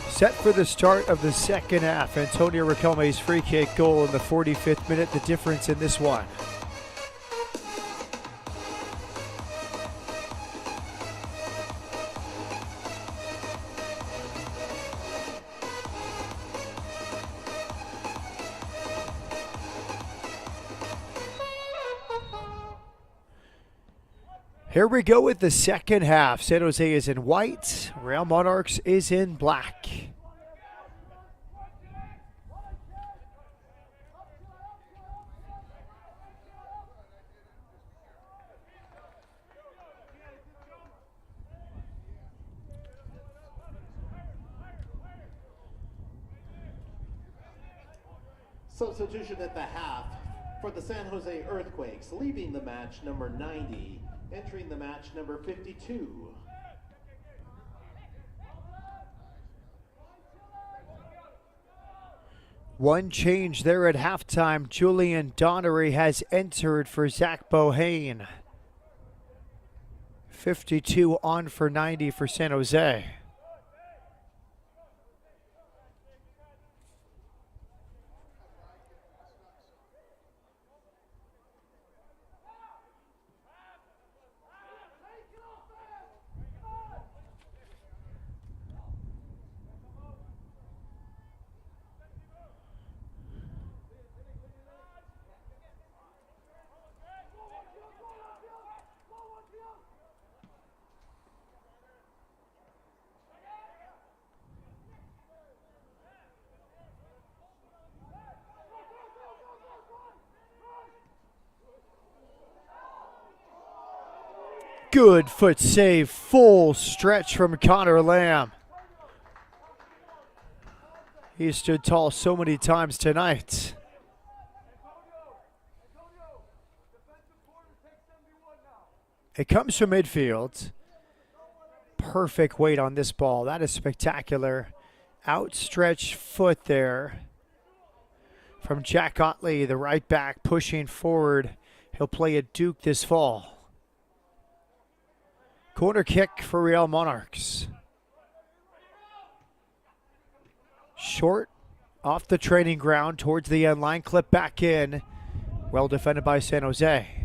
[SPEAKER 1] Set for the start of the second half. Antonio Riquelme's free kick goal in the 45th minute, the difference in this one. Here we go with the second half. San Jose is in white. Real Monarchs is in black.
[SPEAKER 2] Substitution at the half for the San Jose Earthquakes, leaving the match number 90, entering the match number 52.
[SPEAKER 1] One change there at halftime. Julian Donnery has entered for Zach Bohane. 52 on for 90 for San Jose. Good foot save, full stretch from Connor Lamb. He stood tall so many times tonight. It comes from midfield. Perfect weight on this ball. That is spectacular. Outstretched foot there from Jack Otley, the right back, pushing forward. He'll play at Duke this fall. Corner kick for Real Monarchs. Short off the training ground towards the end line. Clip back in. Well defended by San Jose.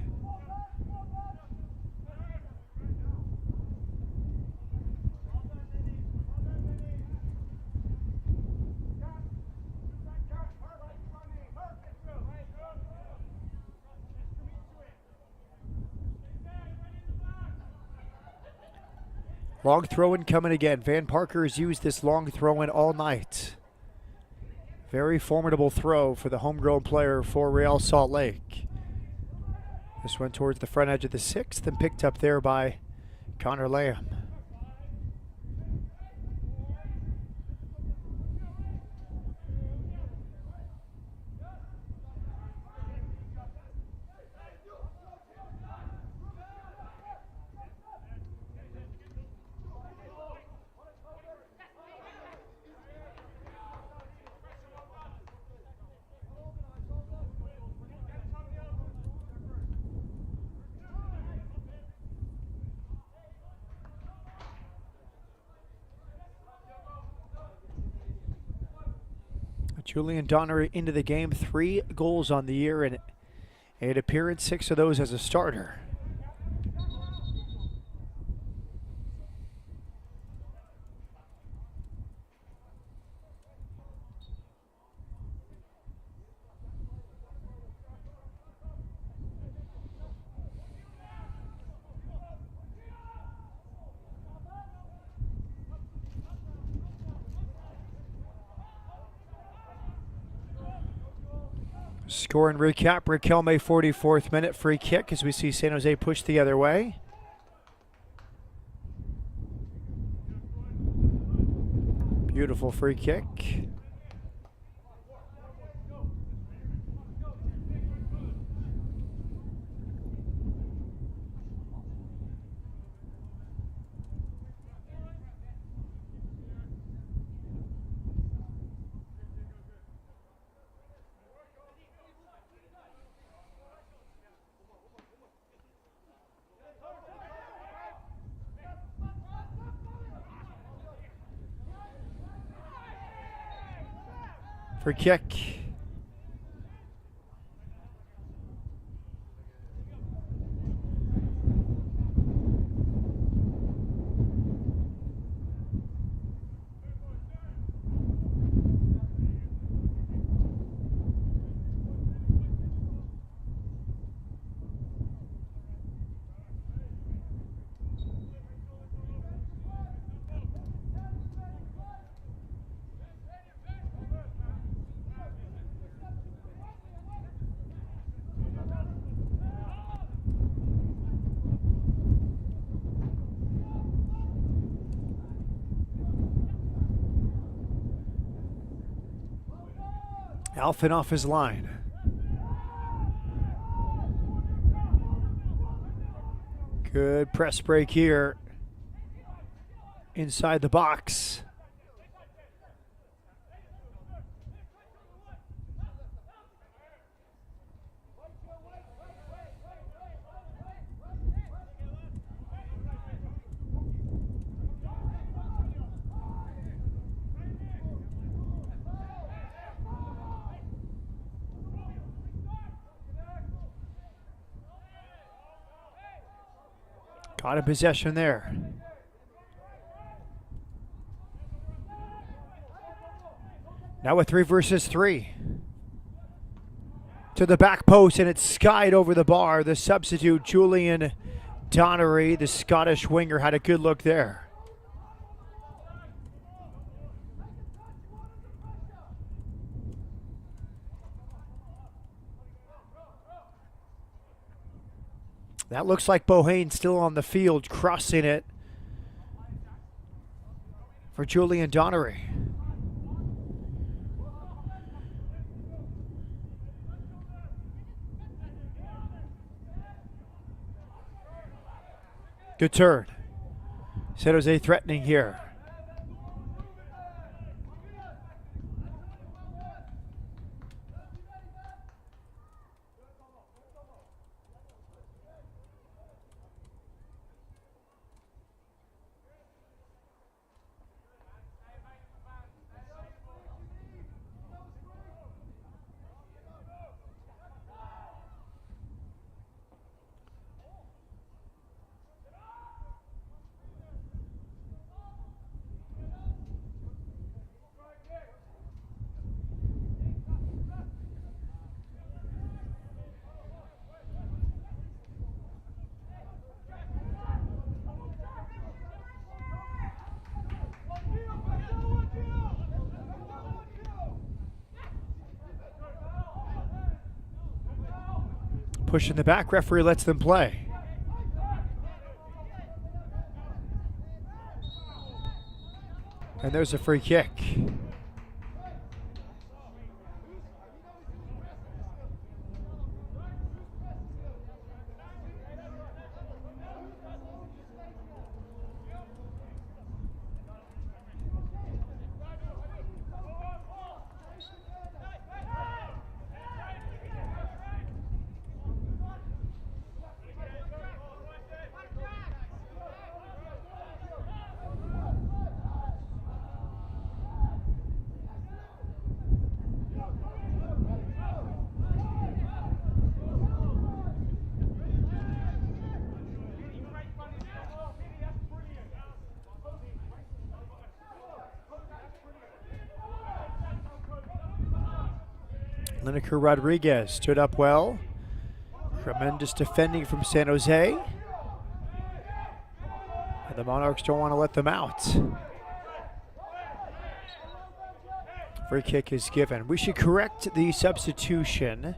[SPEAKER 1] Long throw-in coming again. Van Parker has used this long throw-in all night. Very formidable throw for the homegrown player for Real Salt Lake. This went towards the front edge of the sixth and picked up there by Connor Lamb. Julian Donnery into the game, 3 goals on the year and 8 appearances, 6 of those as a starter. Score and recap, Riquelme 44th minute, free kick as we see San Jose push the other way. Beautiful free kick. Free kick. Alfin off his line. Good press break here inside the box. Got a possession there. Now a 3 versus 3. To the back post, and it's skied over the bar. The substitute, Julian Donnery, the Scottish winger, had a good look there. That looks like Bohane still on the field, crossing it for Julian Donnery. Good turn. San Jose threatening here. Push in the back, referee lets them play. And there's a free kick. Lineker Rodriguez stood up well. Tremendous defending from San Jose. And the Monarchs don't want to let them out. Free kick is given. We should correct the substitution.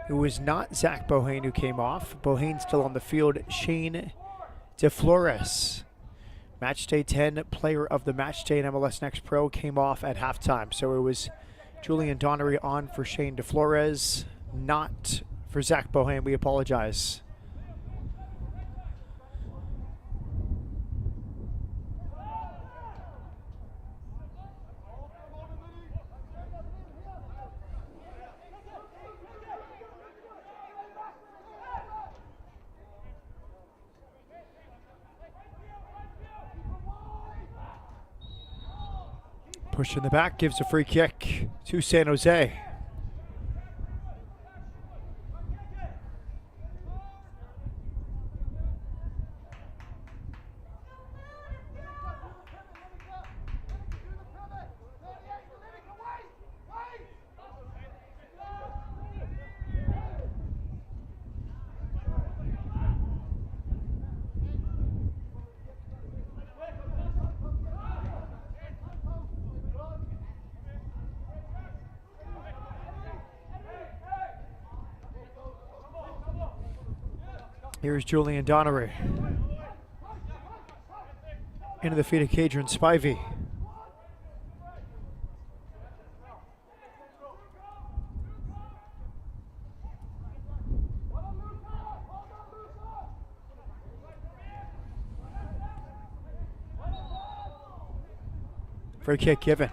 [SPEAKER 1] It was not Zach Bohane who came off. Bohane still on the field. Shane DeFlores, Matchday 10 player of the Matchday in MLS Next Pro, came off at halftime. So it was Julian Donnery on for Shane DeFlores, not for Zach Bohane. We apologize. Push in the back, gives a free kick to San Jose. Here's Julian Donnery. Into the feet of Cadron Spivey. Free kick given.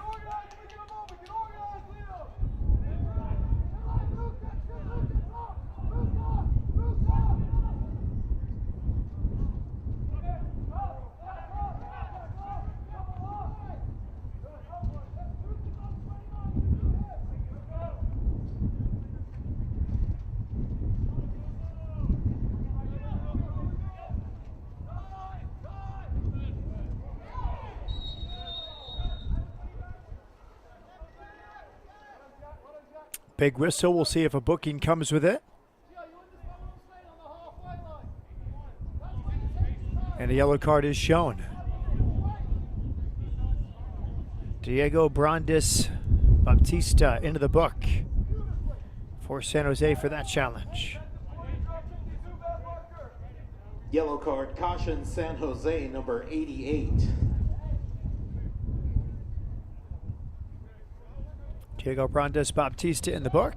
[SPEAKER 1] Big whistle. We'll see if a booking comes with it. And a yellow card is shown. Diego Brandis Baptista into the book for San Jose for that challenge.
[SPEAKER 2] Yellow card, caution, San Jose, number 88.
[SPEAKER 1] Diego Brandis Baptista in the book.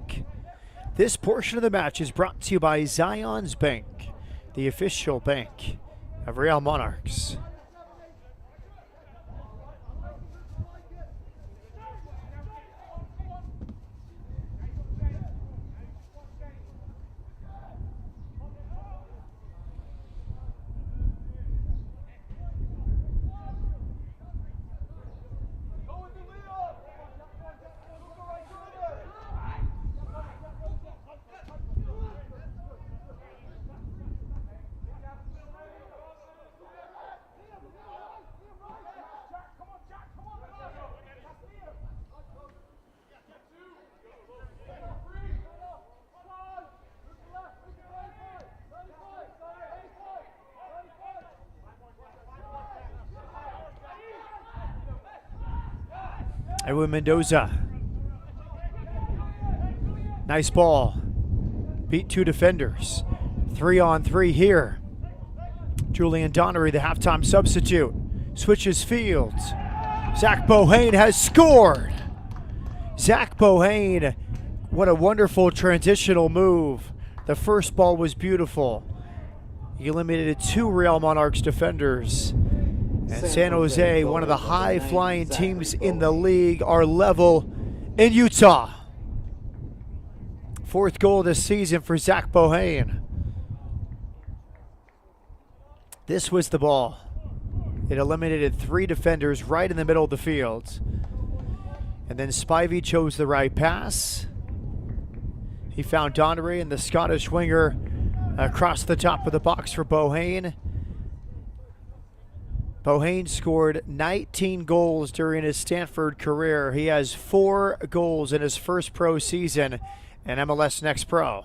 [SPEAKER 1] This portion of the match is brought to you by Zions Bank, the official bank of Real Monarchs. Edwin Mendoza. Nice ball. Beat 2 defenders. 3-on-3 here. Julian Donnery, the halftime substitute, switches fields. Zach Bohane has scored. Zach Bohane, what a wonderful transitional move. The first ball was beautiful. He eliminated 2 Real Monarchs defenders. And San Jose, one of the high-flying teams in the league, are level in Utah. 4th goal this season for Zach Bohane. This was the ball. It eliminated 3 defenders right in the middle of the field. And then Spivey chose the right pass. He found Donnery and the Scottish winger across the top of the box for Bohane. Bohane scored 19 goals during his Stanford career. He has 4 goals in his first pro season in MLS Next Pro.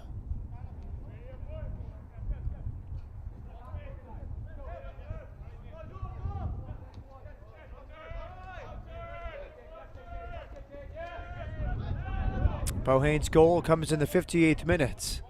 [SPEAKER 1] Bohane's goal comes in the 58th minute.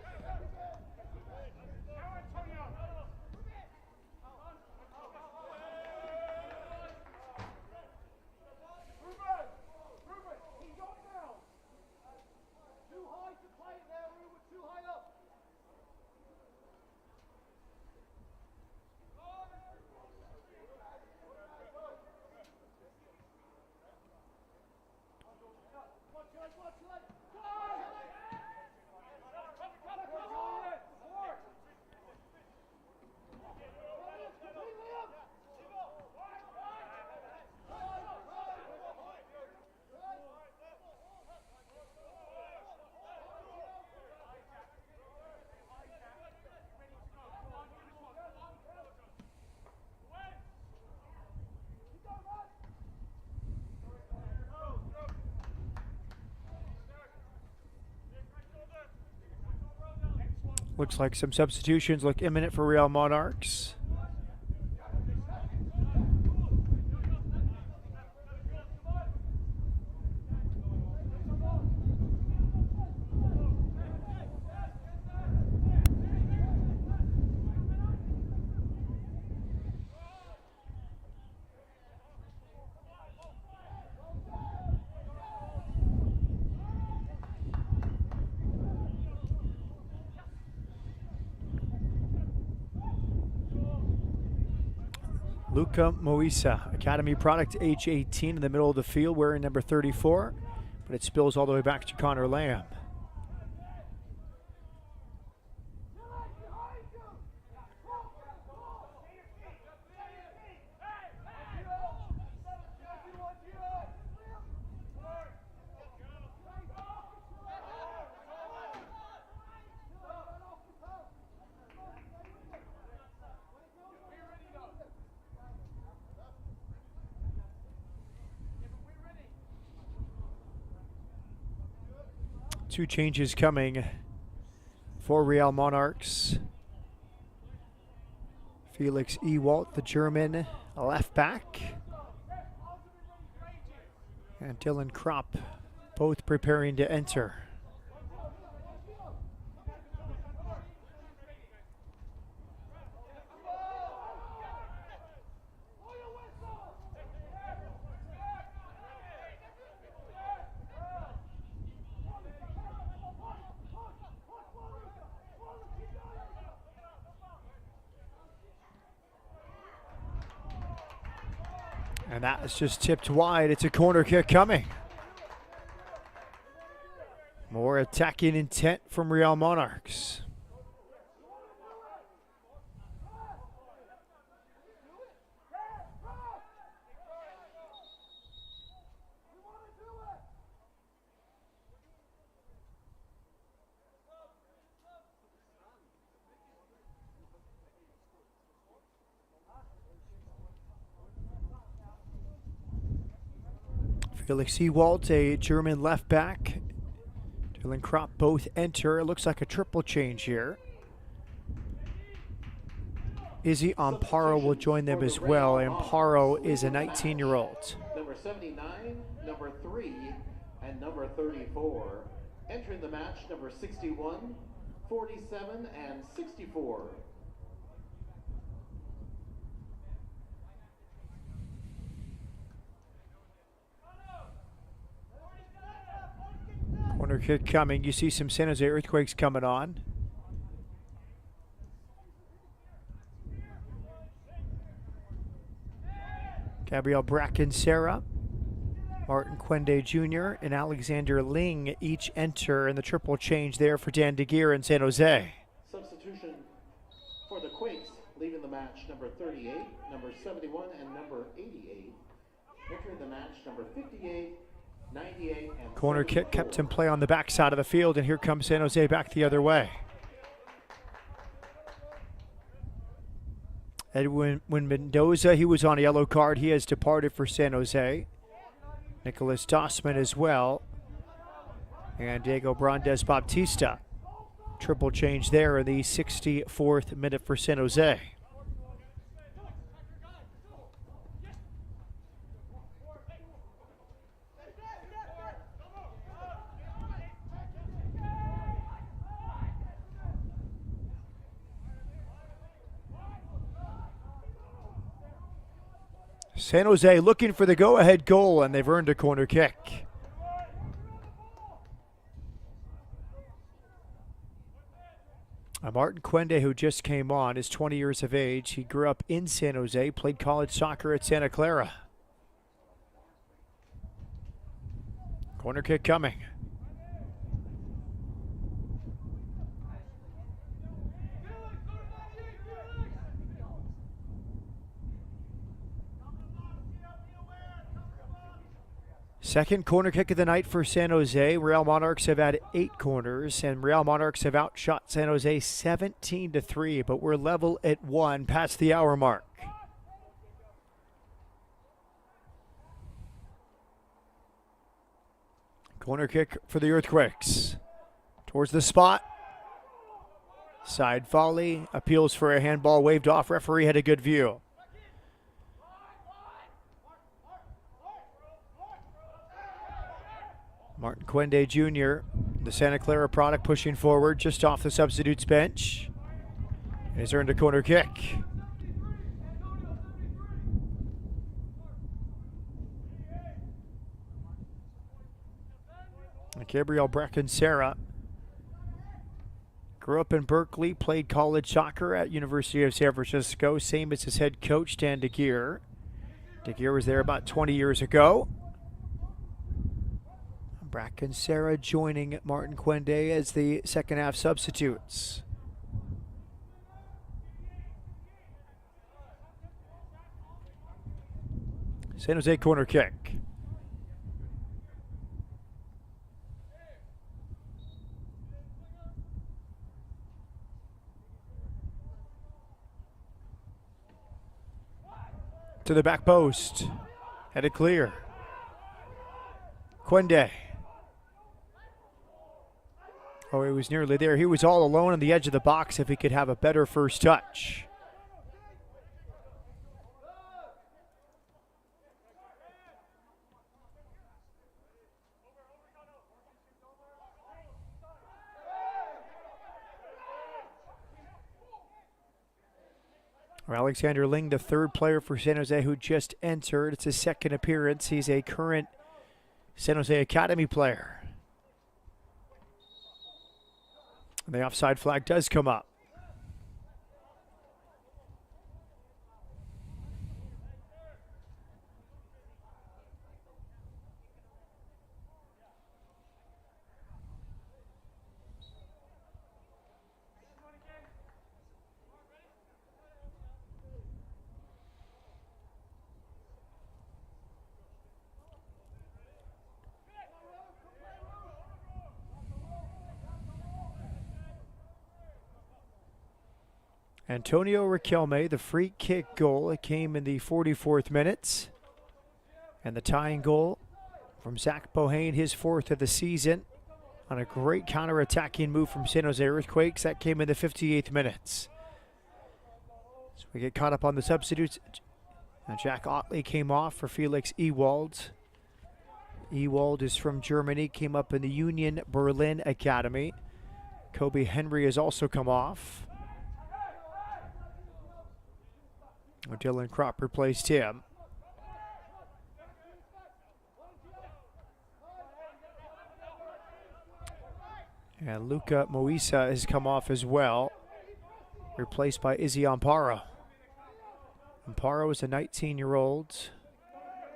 [SPEAKER 1] Looks like some substitutions look imminent for Real Monarchs. Luca Moisa, Academy product, age 18, in the middle of the field, wearing number 34, but it spills all the way back to Connor Lamb. Two changes coming for Real Monarchs. Felix Ewalt, the German left back, and Dylan Kropp, both preparing to enter. And that is just tipped wide. It's a corner kick coming. More attacking intent from Real Monarchs. Felix Ewald, a German left back. Dylan Kropp both enter. It looks like a triple change here. Izzy Amparo will join them as well. Amparo is a 19-year-old.
[SPEAKER 2] Number 79, number 3, and number 34. Entering the match, number 61, 47, and 64.
[SPEAKER 1] Corner kick coming. You see some San Jose Earthquakes coming on. Gabriel Bracken-Serra, Martin Quende Jr., and Alexander Ling each enter in the triple change there for Dan DeGeer in San Jose.
[SPEAKER 2] Substitution for the Quakes, leaving the match, number 38, number 71, and number 88. Entering the match, number 58, 98, and
[SPEAKER 1] Corner
[SPEAKER 2] 74.
[SPEAKER 1] kick kept in play on the backside of the field, and here comes San Jose back the other way. Edwin Mendoza, he was on a yellow card. He has departed for San Jose. Nicholas Dossman as well. And Diego Brandes Baptista. Triple change there in the 64th minute for San Jose. San Jose looking for the go-ahead goal, and they've earned a corner kick. Martin Quende, who just came on, is 20 years of age. He grew up in San Jose, played college soccer at Santa Clara. Corner kick coming. Second corner kick of the night for San Jose. Real Monarchs have had 8 corners, and Real Monarchs have outshot San Jose 17-3, but we're level at 1 past the hour mark. Corner kick for the Earthquakes. Towards the spot. Side volley. Appeals for a handball waved off. Referee had a good view. Martin Quende Jr., the Santa Clara product, pushing forward just off the substitutes bench. And has earned a corner kick. Gabriel Bracken-Serra grew up in Berkeley, played college soccer at University of San Francisco, same as his head coach, Dan DeGeer. DeGeer was there about 20 years ago. Bracken-Serra joining Martin Quende as the second half substitutes. San Jose corner kick. To the back post. Headed clear. Quende. Oh, he was nearly there. He was all alone on the edge of the box if he could have a better first touch. Alexander Ling, the third player for San Jose who just entered. It's his second appearance. He's a current San Jose Academy player. And the offside flag does come up. Antonio Riquelme, the free kick goal. It came in the 44th minute. And the tying goal from Zach Bohane, his 4th of the season, on a great counter-attacking move from San Jose Earthquakes. That came in the 58th minute. So we get caught up on the substitutes. And Jack Otley came off for Felix Ewald. Ewald is from Germany, came up in the Union Berlin Academy. Kobe Henry has also come off. Dylan Kropp replaced him. And Luca Moisa has come off as well, replaced by Izzy Amparo. Amparo is a 19-year-old.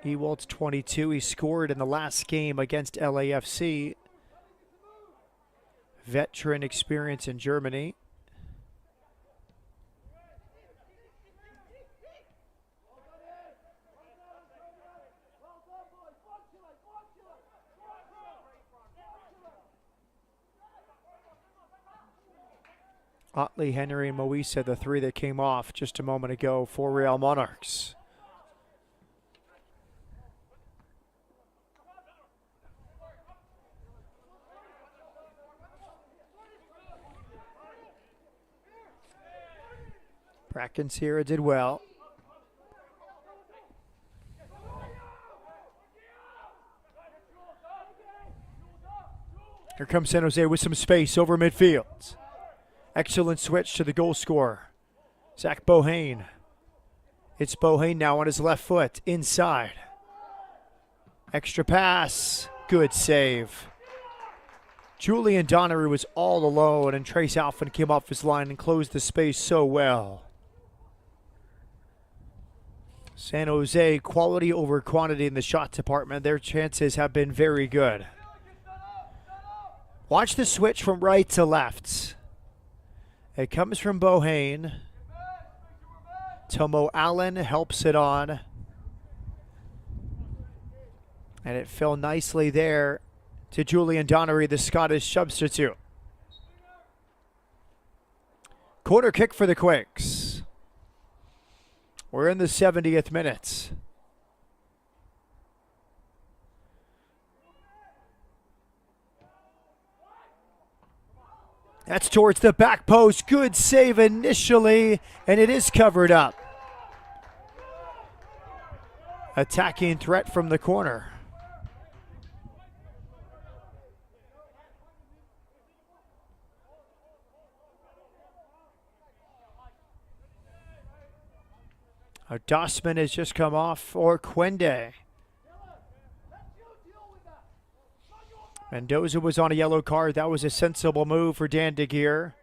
[SPEAKER 1] Ewald's 22. He scored in the last game against LAFC. Veteran experience in Germany. Otley, Henry, and Moisa, the 3 that came off just a moment ago for Real Monarchs. Bracken Sierra did well. Here comes San Jose with some space over midfield. Excellent switch to the goal scorer, Zach Bohane. It's Bohane now on his left foot, inside. Extra pass, good save. Julian Donnery was all alone, and Trace Alfin came off his line and closed the space so well. San Jose, quality over quantity in the shot department. Their chances have been very good. Watch the switch from right to left. It comes from Bohane. Tomo Allen helps it on. And it fell nicely there to Julian Donnery, the Scottish substitute. Corner kick for the Quakes. We're in the 70th minute. That's towards the back post. Good save initially, and it is covered up. Attacking threat from the corner. Dossman has just come off for Quende. Mendoza was on a yellow card. That was a sensible move for Dan DeGeer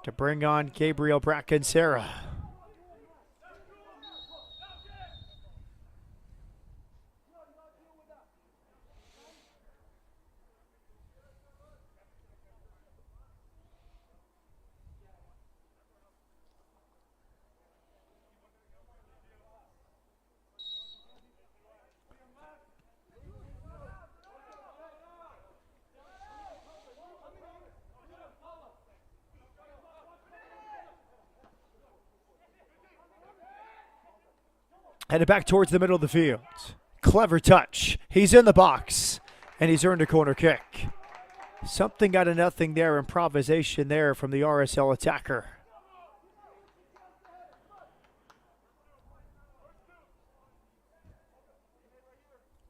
[SPEAKER 1] to bring on Gabriel Bracken-Serra. Headed back towards the middle of the field. Clever touch. He's in the box, and he's earned a corner kick. Something out of nothing there. Improvisation there from the RSL attacker.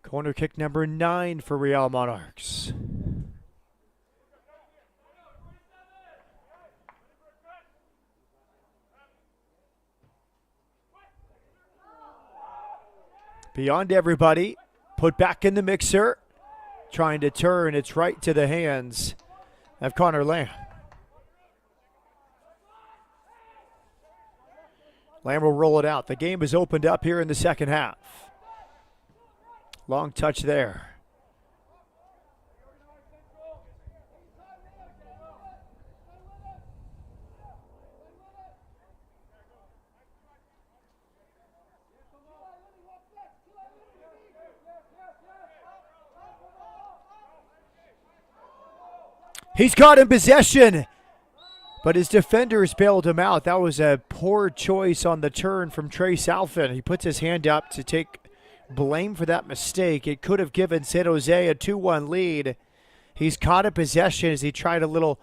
[SPEAKER 1] Corner kick number 9 for Real Monarchs. Beyond everybody, put back in the mixer, trying to turn. It's right to the hands of Connor Lamb. Lamb will roll it out. The game is opened up here in the second half. Long touch there. He's got in possession. But his defenders bailed him out. That was a poor choice on the turn from Trace Alfin. He puts his hand up to take blame for that mistake. It could have given San Jose a 2-1 lead. He's caught a possession as he tried a little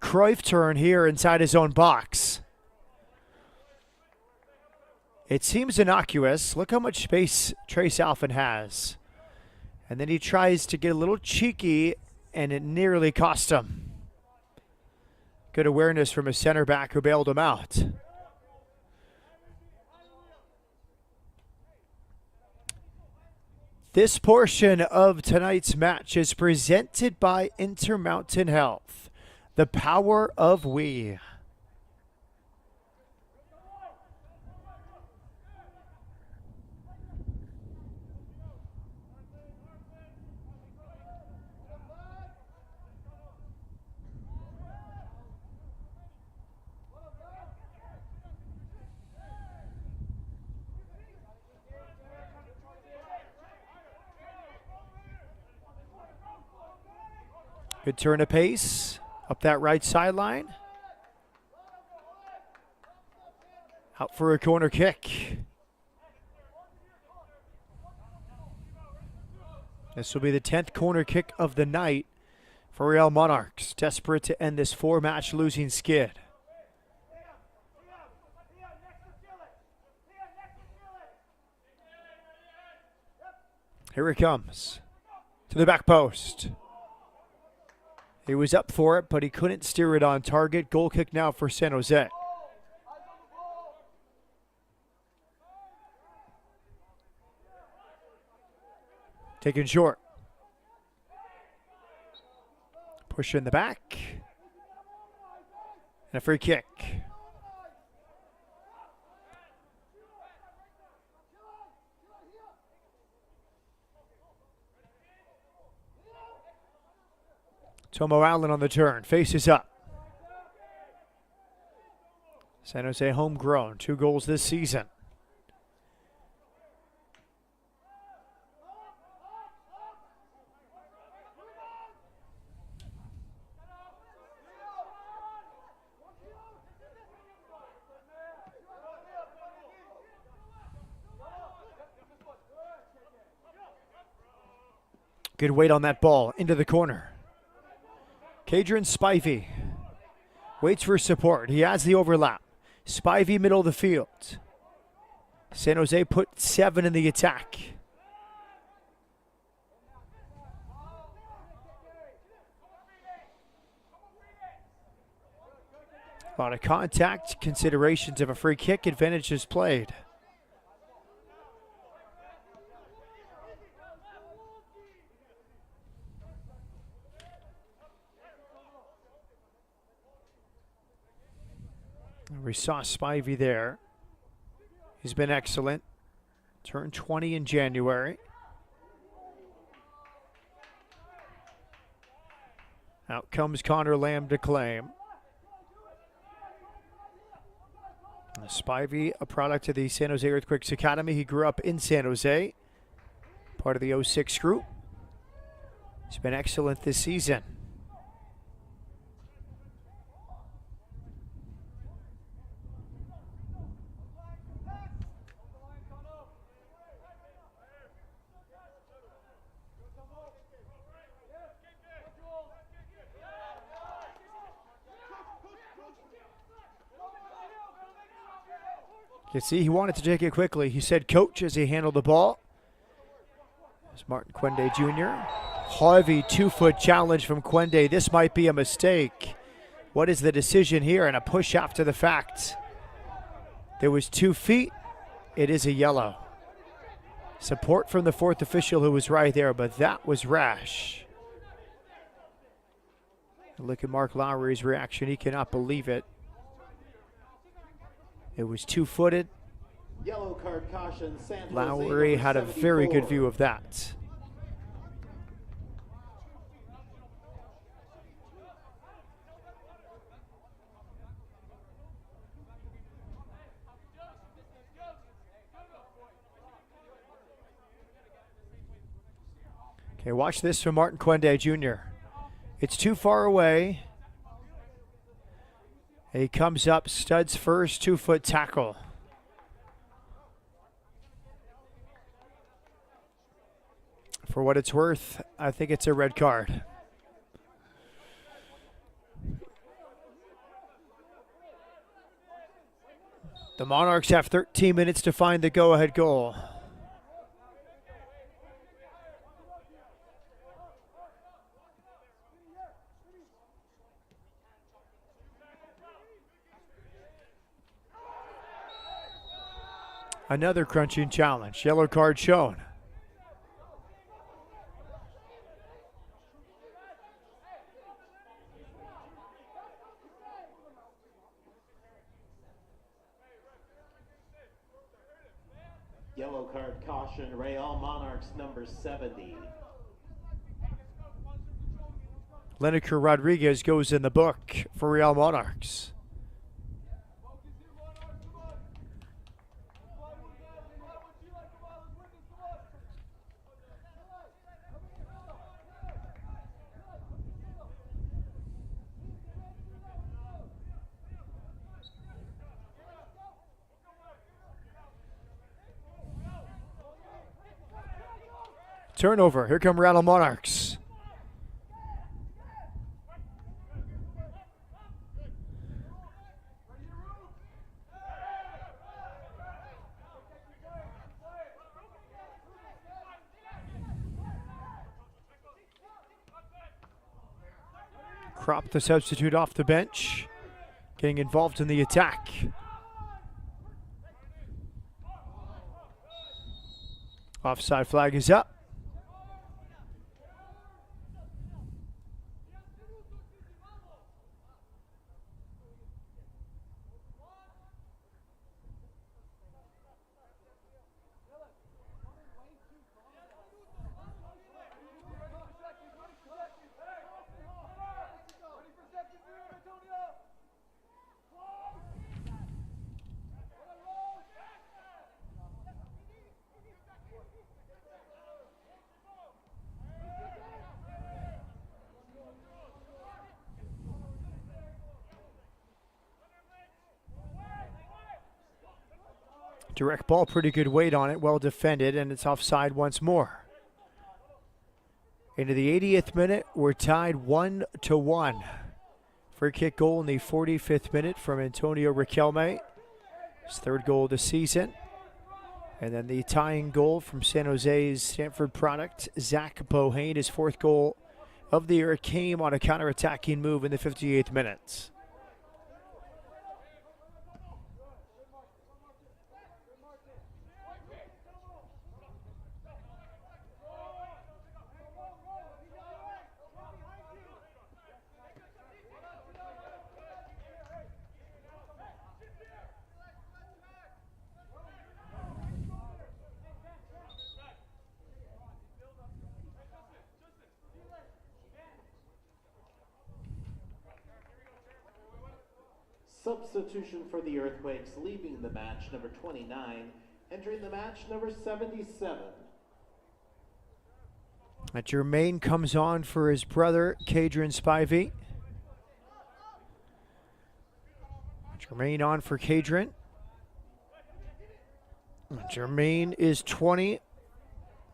[SPEAKER 1] Cruyff turn here inside his own box. It seems innocuous. Look how much space Trace Alfin has. And then he tries to get a little cheeky, and it nearly cost him. Good awareness from his center back who bailed him out. This portion of tonight's match is presented by Intermountain Health, the power of we. Good turn of pace up that right sideline. Out for a corner kick. This will be the 10th corner kick of the night for Real Monarchs, desperate to end this 4-match losing skid. Here it comes to the back post. He was up for it, but he couldn't steer it on target. Goal kick now for San Jose. Taken short. Push in the back. And a free kick. Tomo Allen on the turn, faces up. San Jose homegrown, 2 goals this season. Good weight on that ball, into the corner. Kadrian Spivey waits for support. He has the overlap. Spivey middle of the field. San Jose put 7 in the attack. A lot of contact, considerations of a free kick, advantage is played. We saw Spivey there. He's been excellent. Turned 20 in January. Out comes Connor Lamb to claim. Spivey, a product of the San Jose Earthquakes Academy. He grew up in San Jose, part of the 06 group. He's been excellent this season. You can see he wanted to take it quickly. He said coach as he handled the ball. There's Martin Quende Jr. Heavy 2-foot challenge from Quende. This might be a mistake. What is the decision here? And a push after the fact. There was 2 feet. It is a yellow. Support from the 4th official who was right there, but that was rash. Look at Mark Lowry's reaction. He cannot believe it. It was 2-footed.
[SPEAKER 2] Yellow card caution. San Jose,
[SPEAKER 1] Lowry had a very good view of that. Okay, watch this from Martin Quende Jr. It's too far away. He comes up, studs first, 2-foot tackle. For what it's worth, I think it's a red card. The Monarchs have 13 minutes to find the go-ahead goal. Another crunching challenge. Yellow card shown.
[SPEAKER 2] Yellow card caution, Real Monarchs number 70.
[SPEAKER 1] Lineker Rodriguez goes in the book for Real Monarchs. Turnover. Here come Real Monarchs. Krop, the substitute off the bench, getting involved in the attack. Offside flag is up. Direct ball, pretty good weight on it, well defended, and it's offside once more. Into the 80th minute, we're tied 1-1. Free kick goal in the 45th minute from Antonio Riquelme. His third goal of the season. And then the tying goal from San Jose's Stanford product, Zach Bohane. His fourth goal of the year came on a counter-attacking move in the 58th minute.
[SPEAKER 2] Substitution for the Earthquakes, leaving the match, number 29. Entering the match, number 77.
[SPEAKER 1] Jermaine comes on for his brother, Cadron Spivey. Jermaine on for Cadron. Jermaine is 20,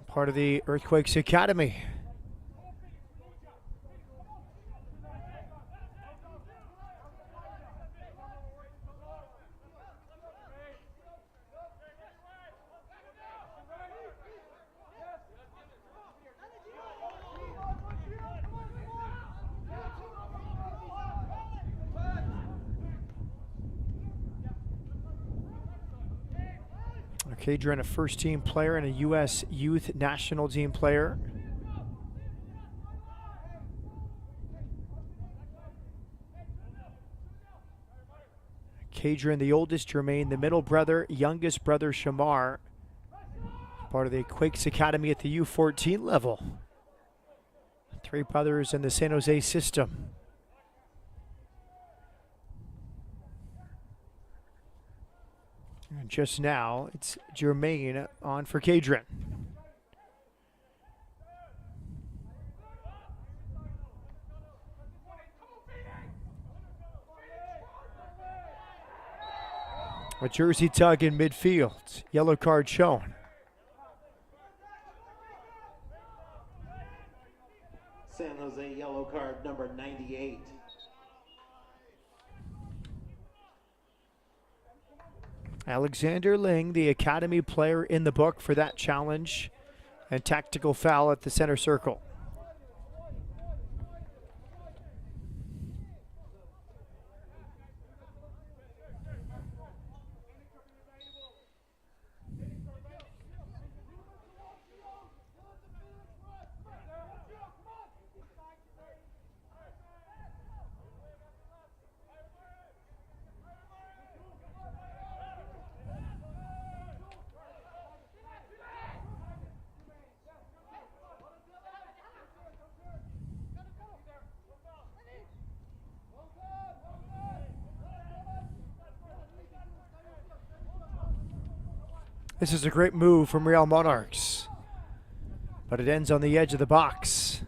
[SPEAKER 1] part of the Earthquakes Academy. Cadron, a first-team player and a U.S. Youth National Team player. Cadron, the oldest, Jermaine, the middle brother, youngest brother, Shamar, part of the Quakes Academy at the U14 level. Three brothers in the San Jose system. And just now, it's Jermaine on for Cadron. A jersey tug in midfield. Yellow card shown.
[SPEAKER 2] San Jose yellow card number 98.
[SPEAKER 1] Alexander Ling, the academy player in the book for that challenge and tactical foul at the center circle. This is a great move from Real Monarchs, but it ends on the edge of the box.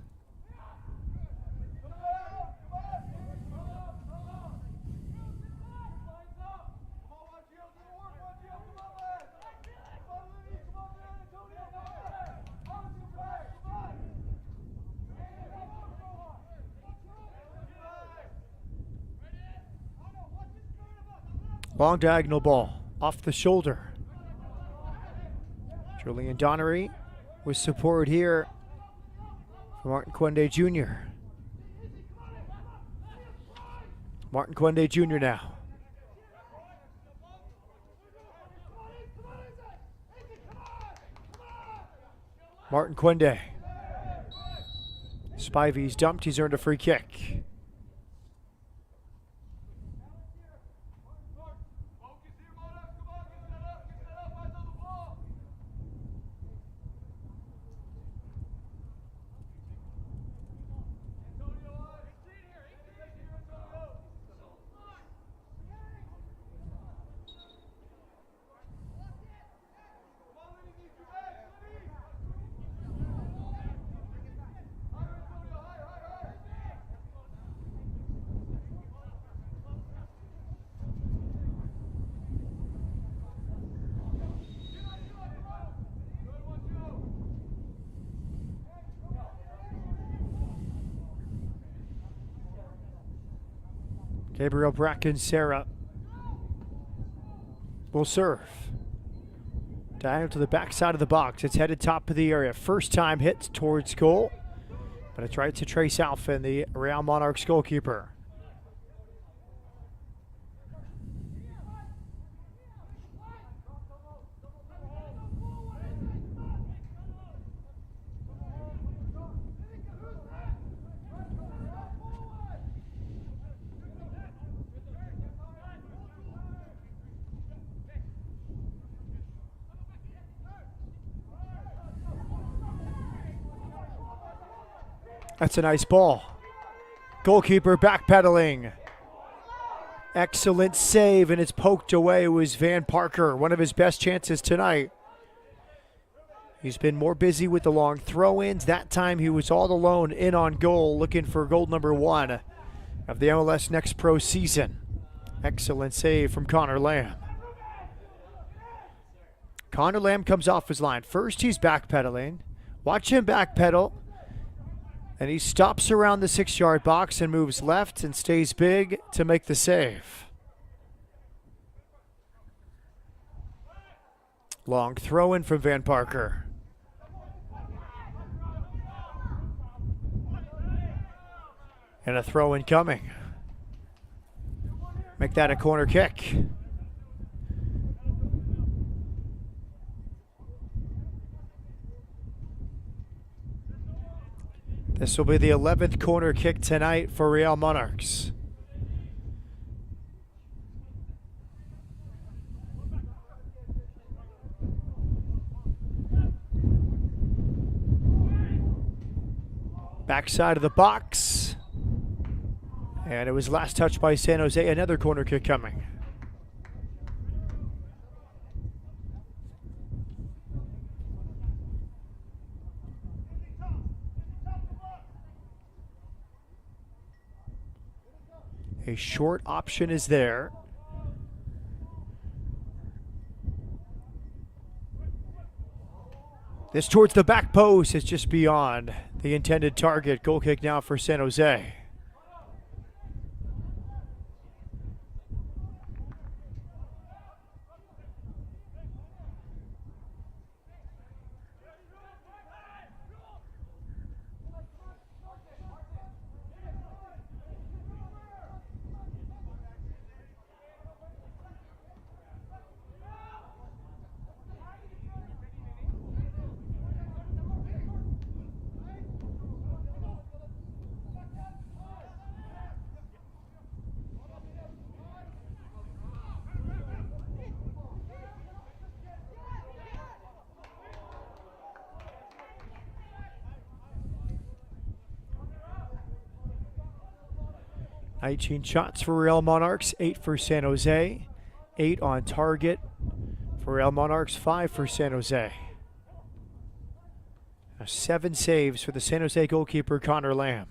[SPEAKER 1] Long diagonal ball off the shoulder. Julian Donnery with support here from Martin Quende Jr. Martin Quende Jr. now. Martin Quende. Spivey's dumped. He's earned a free kick. Gabriel Bracken-Serra will serve. Diagonal to the backside of the box. It's headed top of the area. First time hit towards goal, but it's right to Trace Alphen, the Real Monarchs goalkeeper. That's a nice ball. Goalkeeper backpedaling. Excellent save, and it's poked away. It was Van Parker, one of his best chances tonight. He's been more busy with the long throw-ins. That time he was all alone in on goal, looking for goal number 1 of the MLS Next Pro season. Excellent save from Connor Lamb. Connor Lamb comes off his line. First he's backpedaling. Watch him backpedal. And he stops around the 6-yard box and moves left and stays big to make the save. Long throw in from Van Parker. And a throw in coming. Make that a corner kick. This will be the 11th corner kick tonight for Real Monarchs. Backside of the box. And it was last touched by San Jose. Another corner kick coming. A short option is there. This towards the back post is just beyond the intended target. Goal kick now for San Jose. Eighteen shots for Real Monarchs, 8 for San Jose. 8 on target for Real Monarchs, 5 for San Jose. Now 7 saves for the San Jose goalkeeper, Connor Lamb.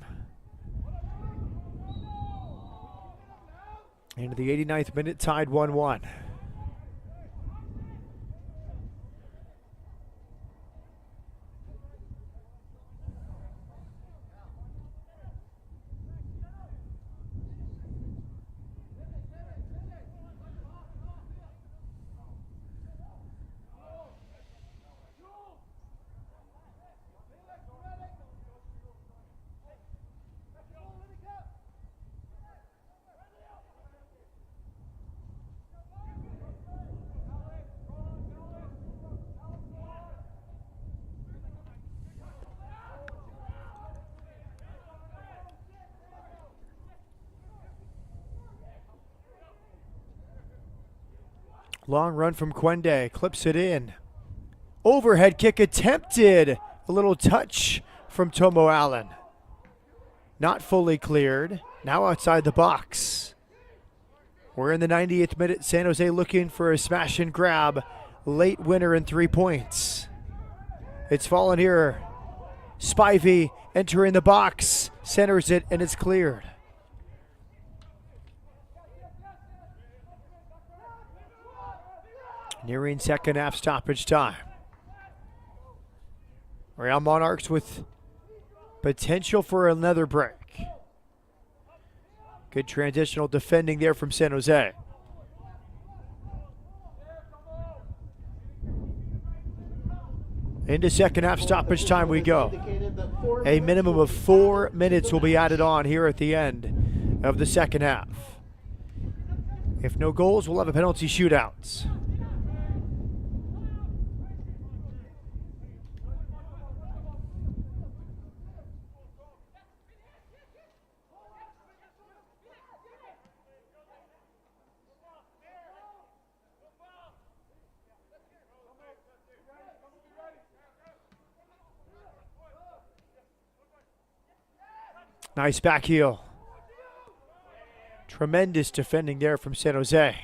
[SPEAKER 1] Into the 89th minute, tied 1-1. Long run from Quende, clips it in. Overhead kick attempted. A little touch from Tomo Allen. Not fully cleared. Now outside the box. We're in the 90th minute. San Jose looking for a smash and grab. Late winner in 3 points. It's fallen here. Spivey entering the box. Centers it and it's cleared. Nearing second half stoppage time. Real Monarchs with potential for another break. Good transitional defending there from San Jose. Into second half stoppage time we go. A minimum of 4 minutes will be added on here at the end of the second half. If no goals, we'll have a penalty shootout. Nice back heel. Tremendous defending there from San Jose.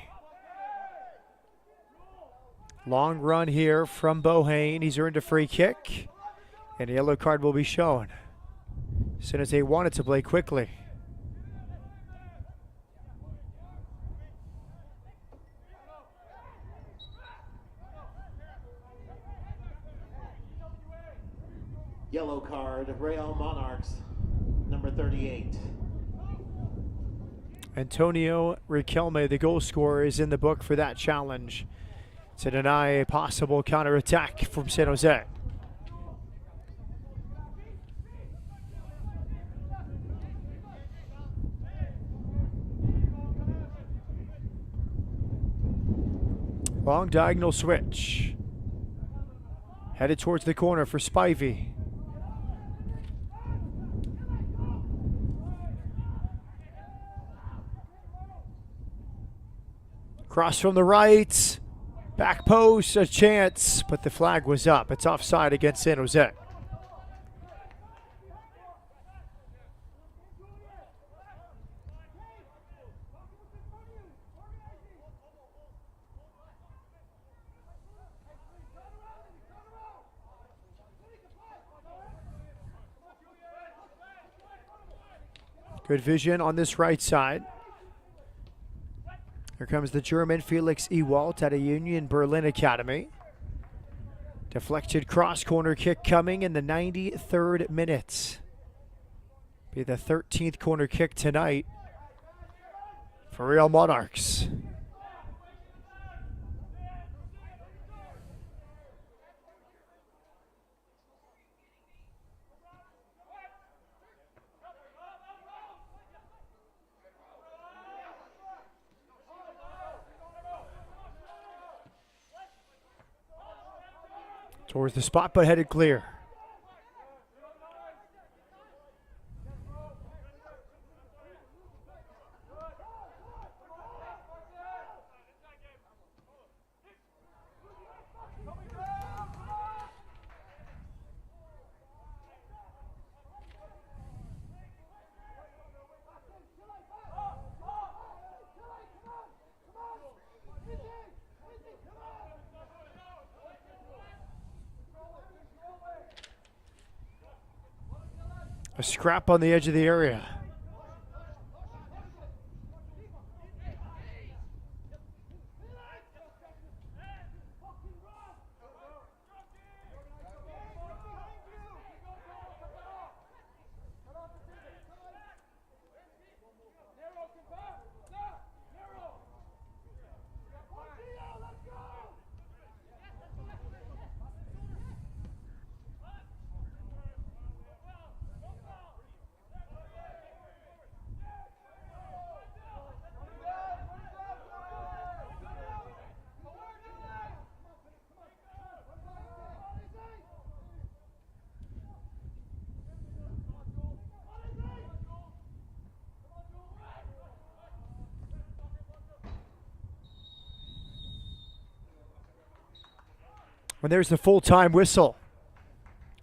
[SPEAKER 1] Long run here from Bohane. He's earned a free kick. And a yellow card will be shown. San Jose wanted to play quickly.
[SPEAKER 2] Yellow card, Real Monarchs, number 38.
[SPEAKER 1] Antonio Riquelme, the goal scorer, is in the book for that challenge to deny a possible counterattack from San Jose. Long diagonal switch. Headed towards the corner for Spivey. Cross from the right. Back post, a chance, but the flag was up. It's offside against San Jose. Good vision on this right side. Here comes the German Felix Ewald at a Union Berlin Academy. Deflected cross corner kick coming in the 93rd minute. Be the 13th corner kick tonight for Real Monarchs. Towards the spot, but headed clear. A scrap on the edge of the area. When there's the full-time whistle,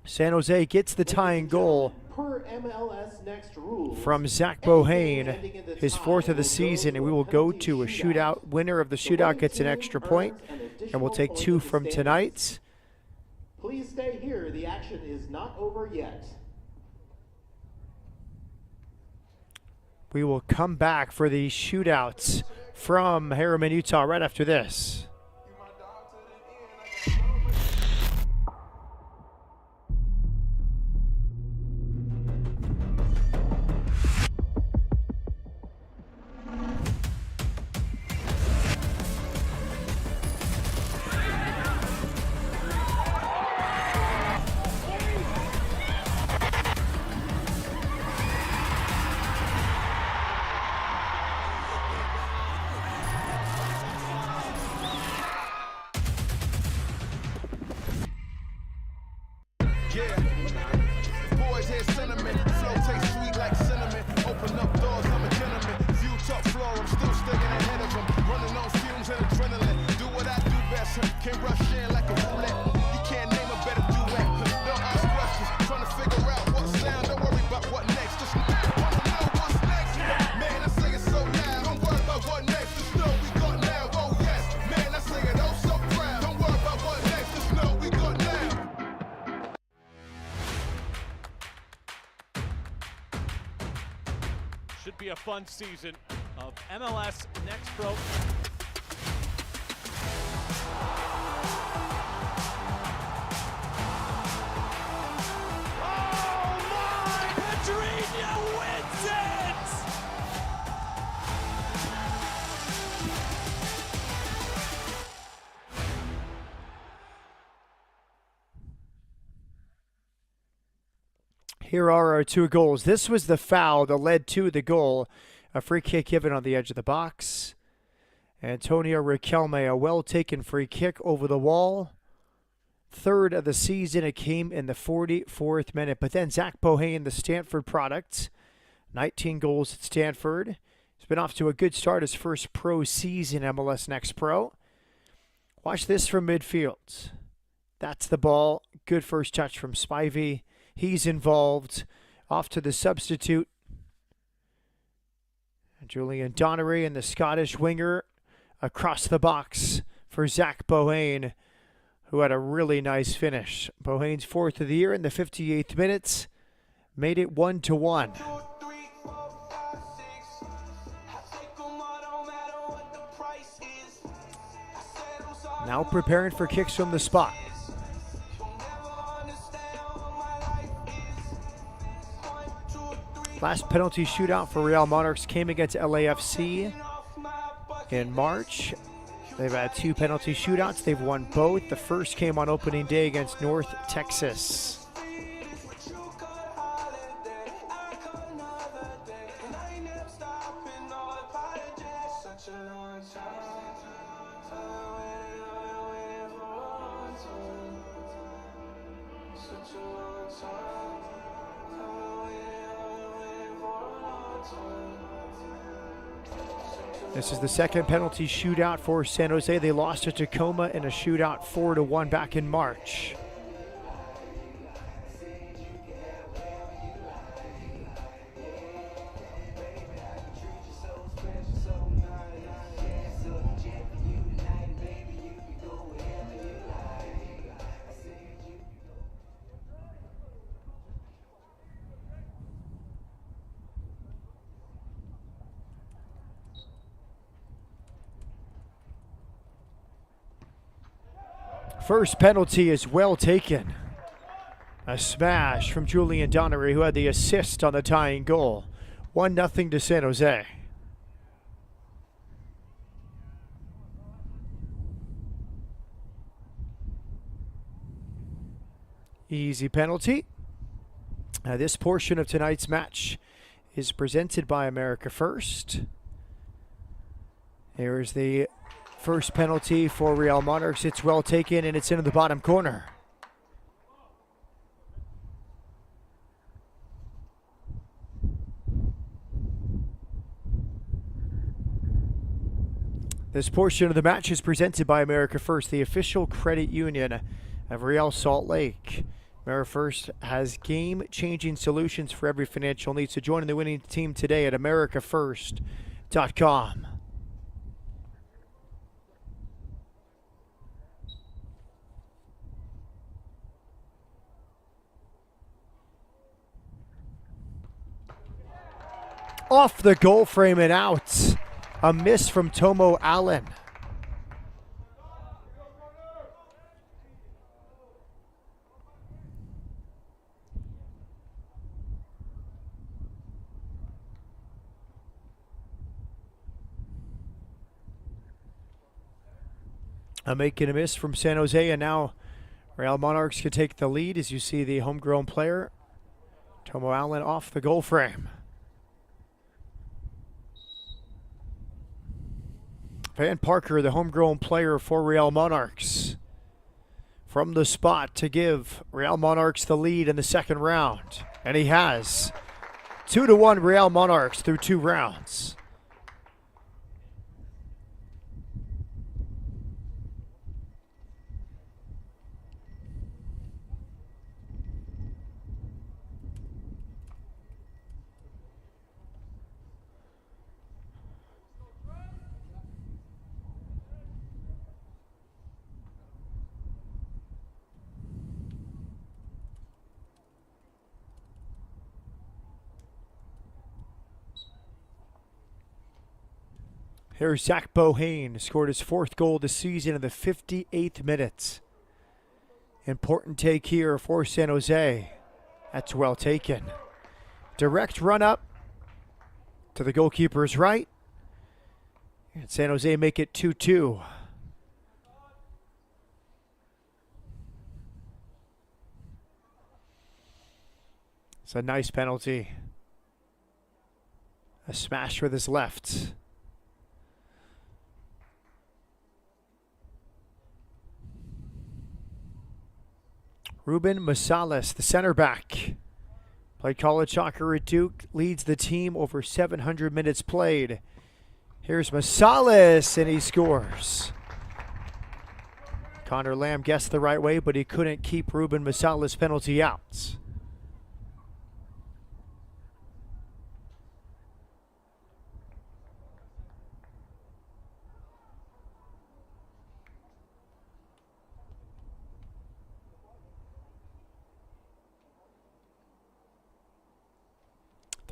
[SPEAKER 1] San Jose gets the tying goal
[SPEAKER 2] Per MLS next rules,
[SPEAKER 1] from Zach Bohane, his fourth of the season, and we will go to a shootout. Winner of the shootout gets an extra point, and we'll take 2 from tonight's.
[SPEAKER 2] Please stay here. The action is not over yet.
[SPEAKER 1] We will come back for the shootouts from Harriman, Utah, right after this.
[SPEAKER 6] Boys hear sentiment, flow tastes sweet like cinnamon. Open up doors, I'm a gentleman. View top floor, I'm still sticking ahead of them. Running on fumes and adrenaline. Do what I do best, can't rush in like a roulette. You can't name a better duet. Don't ask questions, trying to figure out what sound. Don't worry about what next, just wanna know what's next. Man, I say it so loud. Don't worry about what next, just know we got now. Oh yes, man, I say it oh so proud. Don't worry about what next, just know we got now.
[SPEAKER 3] Should be a fun season of MLS Next Pro. Oh my! Pedrinho wins it!
[SPEAKER 1] Here are our 2 goals. This was the foul that led to the goal. A free kick given on the edge of the box. Antonio Riquelme, a well-taken free kick over the wall. 3rd of the season. It came in the 44th minute. But then Zach Bohane, the Stanford product, 19 goals at Stanford. He's been off to a good start his first pro season, MLS Next Pro. Watch this from midfield. That's the ball. Good first touch from Spivey. He's involved. Off to the substitute. Julian Donnery and the Scottish winger across the box for Zach Bohane, who had a really nice finish. Bohane's 4th of the year in the 58th minute. Made it 1-1. Now preparing for kicks from the spot. Last penalty shootout for Real Monarchs came against LAFC in March. They've had 2 penalty shootouts. They've won both. The first came on opening day against North Texas. This is the second penalty shootout for San Jose. They lost to Tacoma in a shootout 4-1 back in March. First penalty is well taken. A smash from Julian Donnery, who had the assist on the tying goal. 1-0 to San Jose. Easy penalty. This portion of tonight's match is presented by America First. Here's the first penalty for Real Monarchs. It's well taken, and it's into the bottom corner. This portion of the match is presented by America First, the official credit union of Real Salt Lake. America First has game-changing solutions for every financial need. So join the winning team today at americafirst.com. Off the goal frame and out. A miss from Tomo Allen. A make and a miss from San Jose, and now Real Monarchs can take the lead as you see the homegrown player, Tomo Allen, off the goal frame. Van Parker, the homegrown player for Real Monarchs, from the spot to give Real Monarchs the lead in the second round. And he has. 2-1 Real Monarchs through 2 rounds. Here's Zach Bohane, scored his 4th goal this season in the 58th minute. Important take here for San Jose. That's well taken. Direct run up to the goalkeeper's right. And San Jose make it 2-2. It's a nice penalty. A smash with his left. Ruben Massalas, the center back, played college soccer at Duke, leads the team over 700 minutes played. Here's Massalas, and he scores. Connor Lamb guessed the right way, but he couldn't keep Ruben Massalas' penalty out.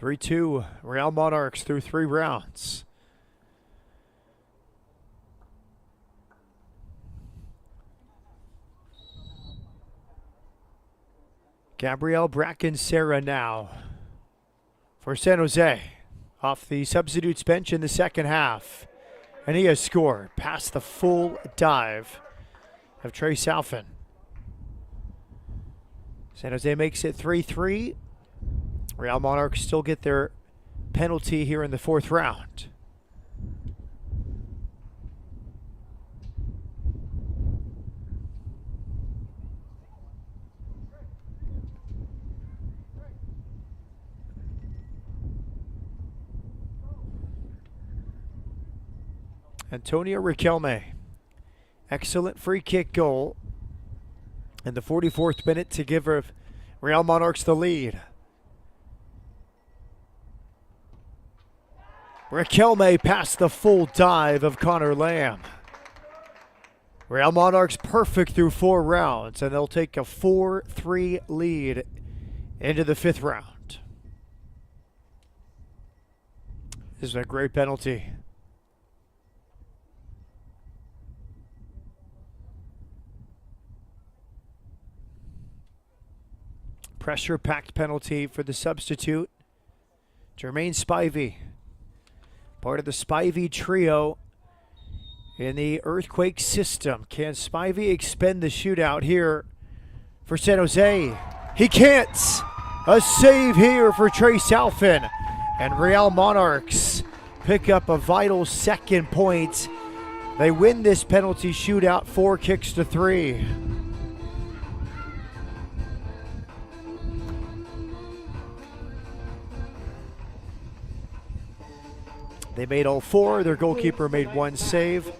[SPEAKER 1] (3-2) Real Monarchs through 3 rounds. Gabriel Bracken-Serra now for San Jose. Off the substitutes bench in the second half. And he has scored past the full dive of Trace Alfin. San Jose makes it 3-3. Real Monarchs still get their penalty here in the fourth round. Antonio Riquelme. Excellent free kick goal in the 44th minute to give Real Monarchs the lead. Riquelme past the full dive of Connor Lamb. Real Monarchs perfect through 4 rounds, and they'll take a 4-3 lead into the 5th round. This is a great penalty. Pressure-packed penalty for the substitute, Jermaine Spivey. Part of the Spivey trio in the Earthquake system. Can Spivey expend the shootout here for San Jose? He can't! A save here for Trace Alfin. And Real Monarchs pick up a vital second point. They win this penalty shootout 4-3. They made all 4. Their goalkeeper made 1 save.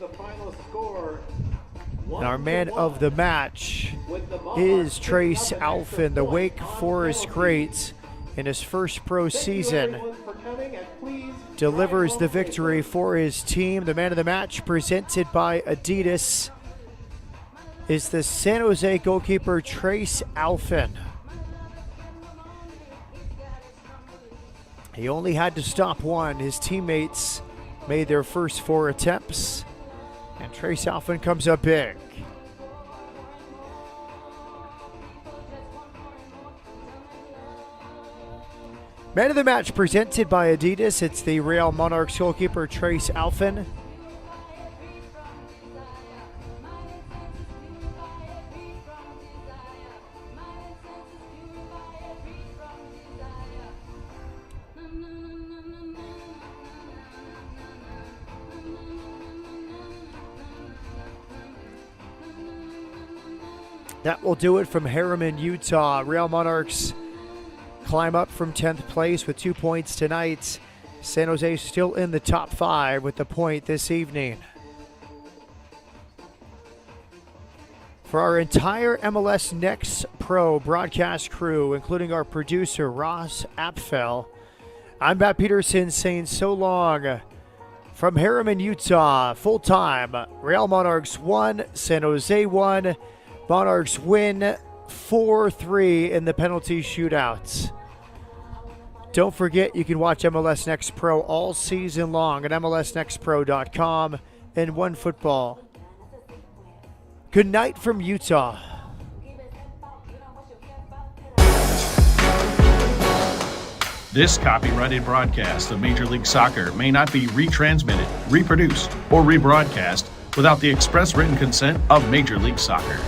[SPEAKER 1] And our man of the match is Trace Alfin, the Wake Forest great, in his first pro season. Delivers the victory for his team. The man of the match, presented by Adidas, is the San Jose goalkeeper Trace Alfin. He only had to stop 1. His teammates made their first 4 attempts, and Trace Alfin comes up big. Man of the match presented by Adidas. It's the Real Monarchs goalkeeper Trace Alfin. That will do it from Harriman, Utah. Real Monarchs climb up from 10th place with 2 points tonight. San Jose still in the top 5 with the point this evening. For our entire MLS Next Pro broadcast crew, including our producer Ross Apfel, I'm Matt Peterson saying so long from Harriman, Utah. Full time, Real Monarchs 1, San Jose 1. Monarchs win 4-3 in the penalty shootouts. Don't forget, you can watch MLS Next Pro all season long at MLSNextPro.com and OneFootball. Good night from Utah.
[SPEAKER 8] This copyrighted broadcast of Major League Soccer may not be retransmitted, reproduced, or rebroadcast without the express written consent of Major League Soccer.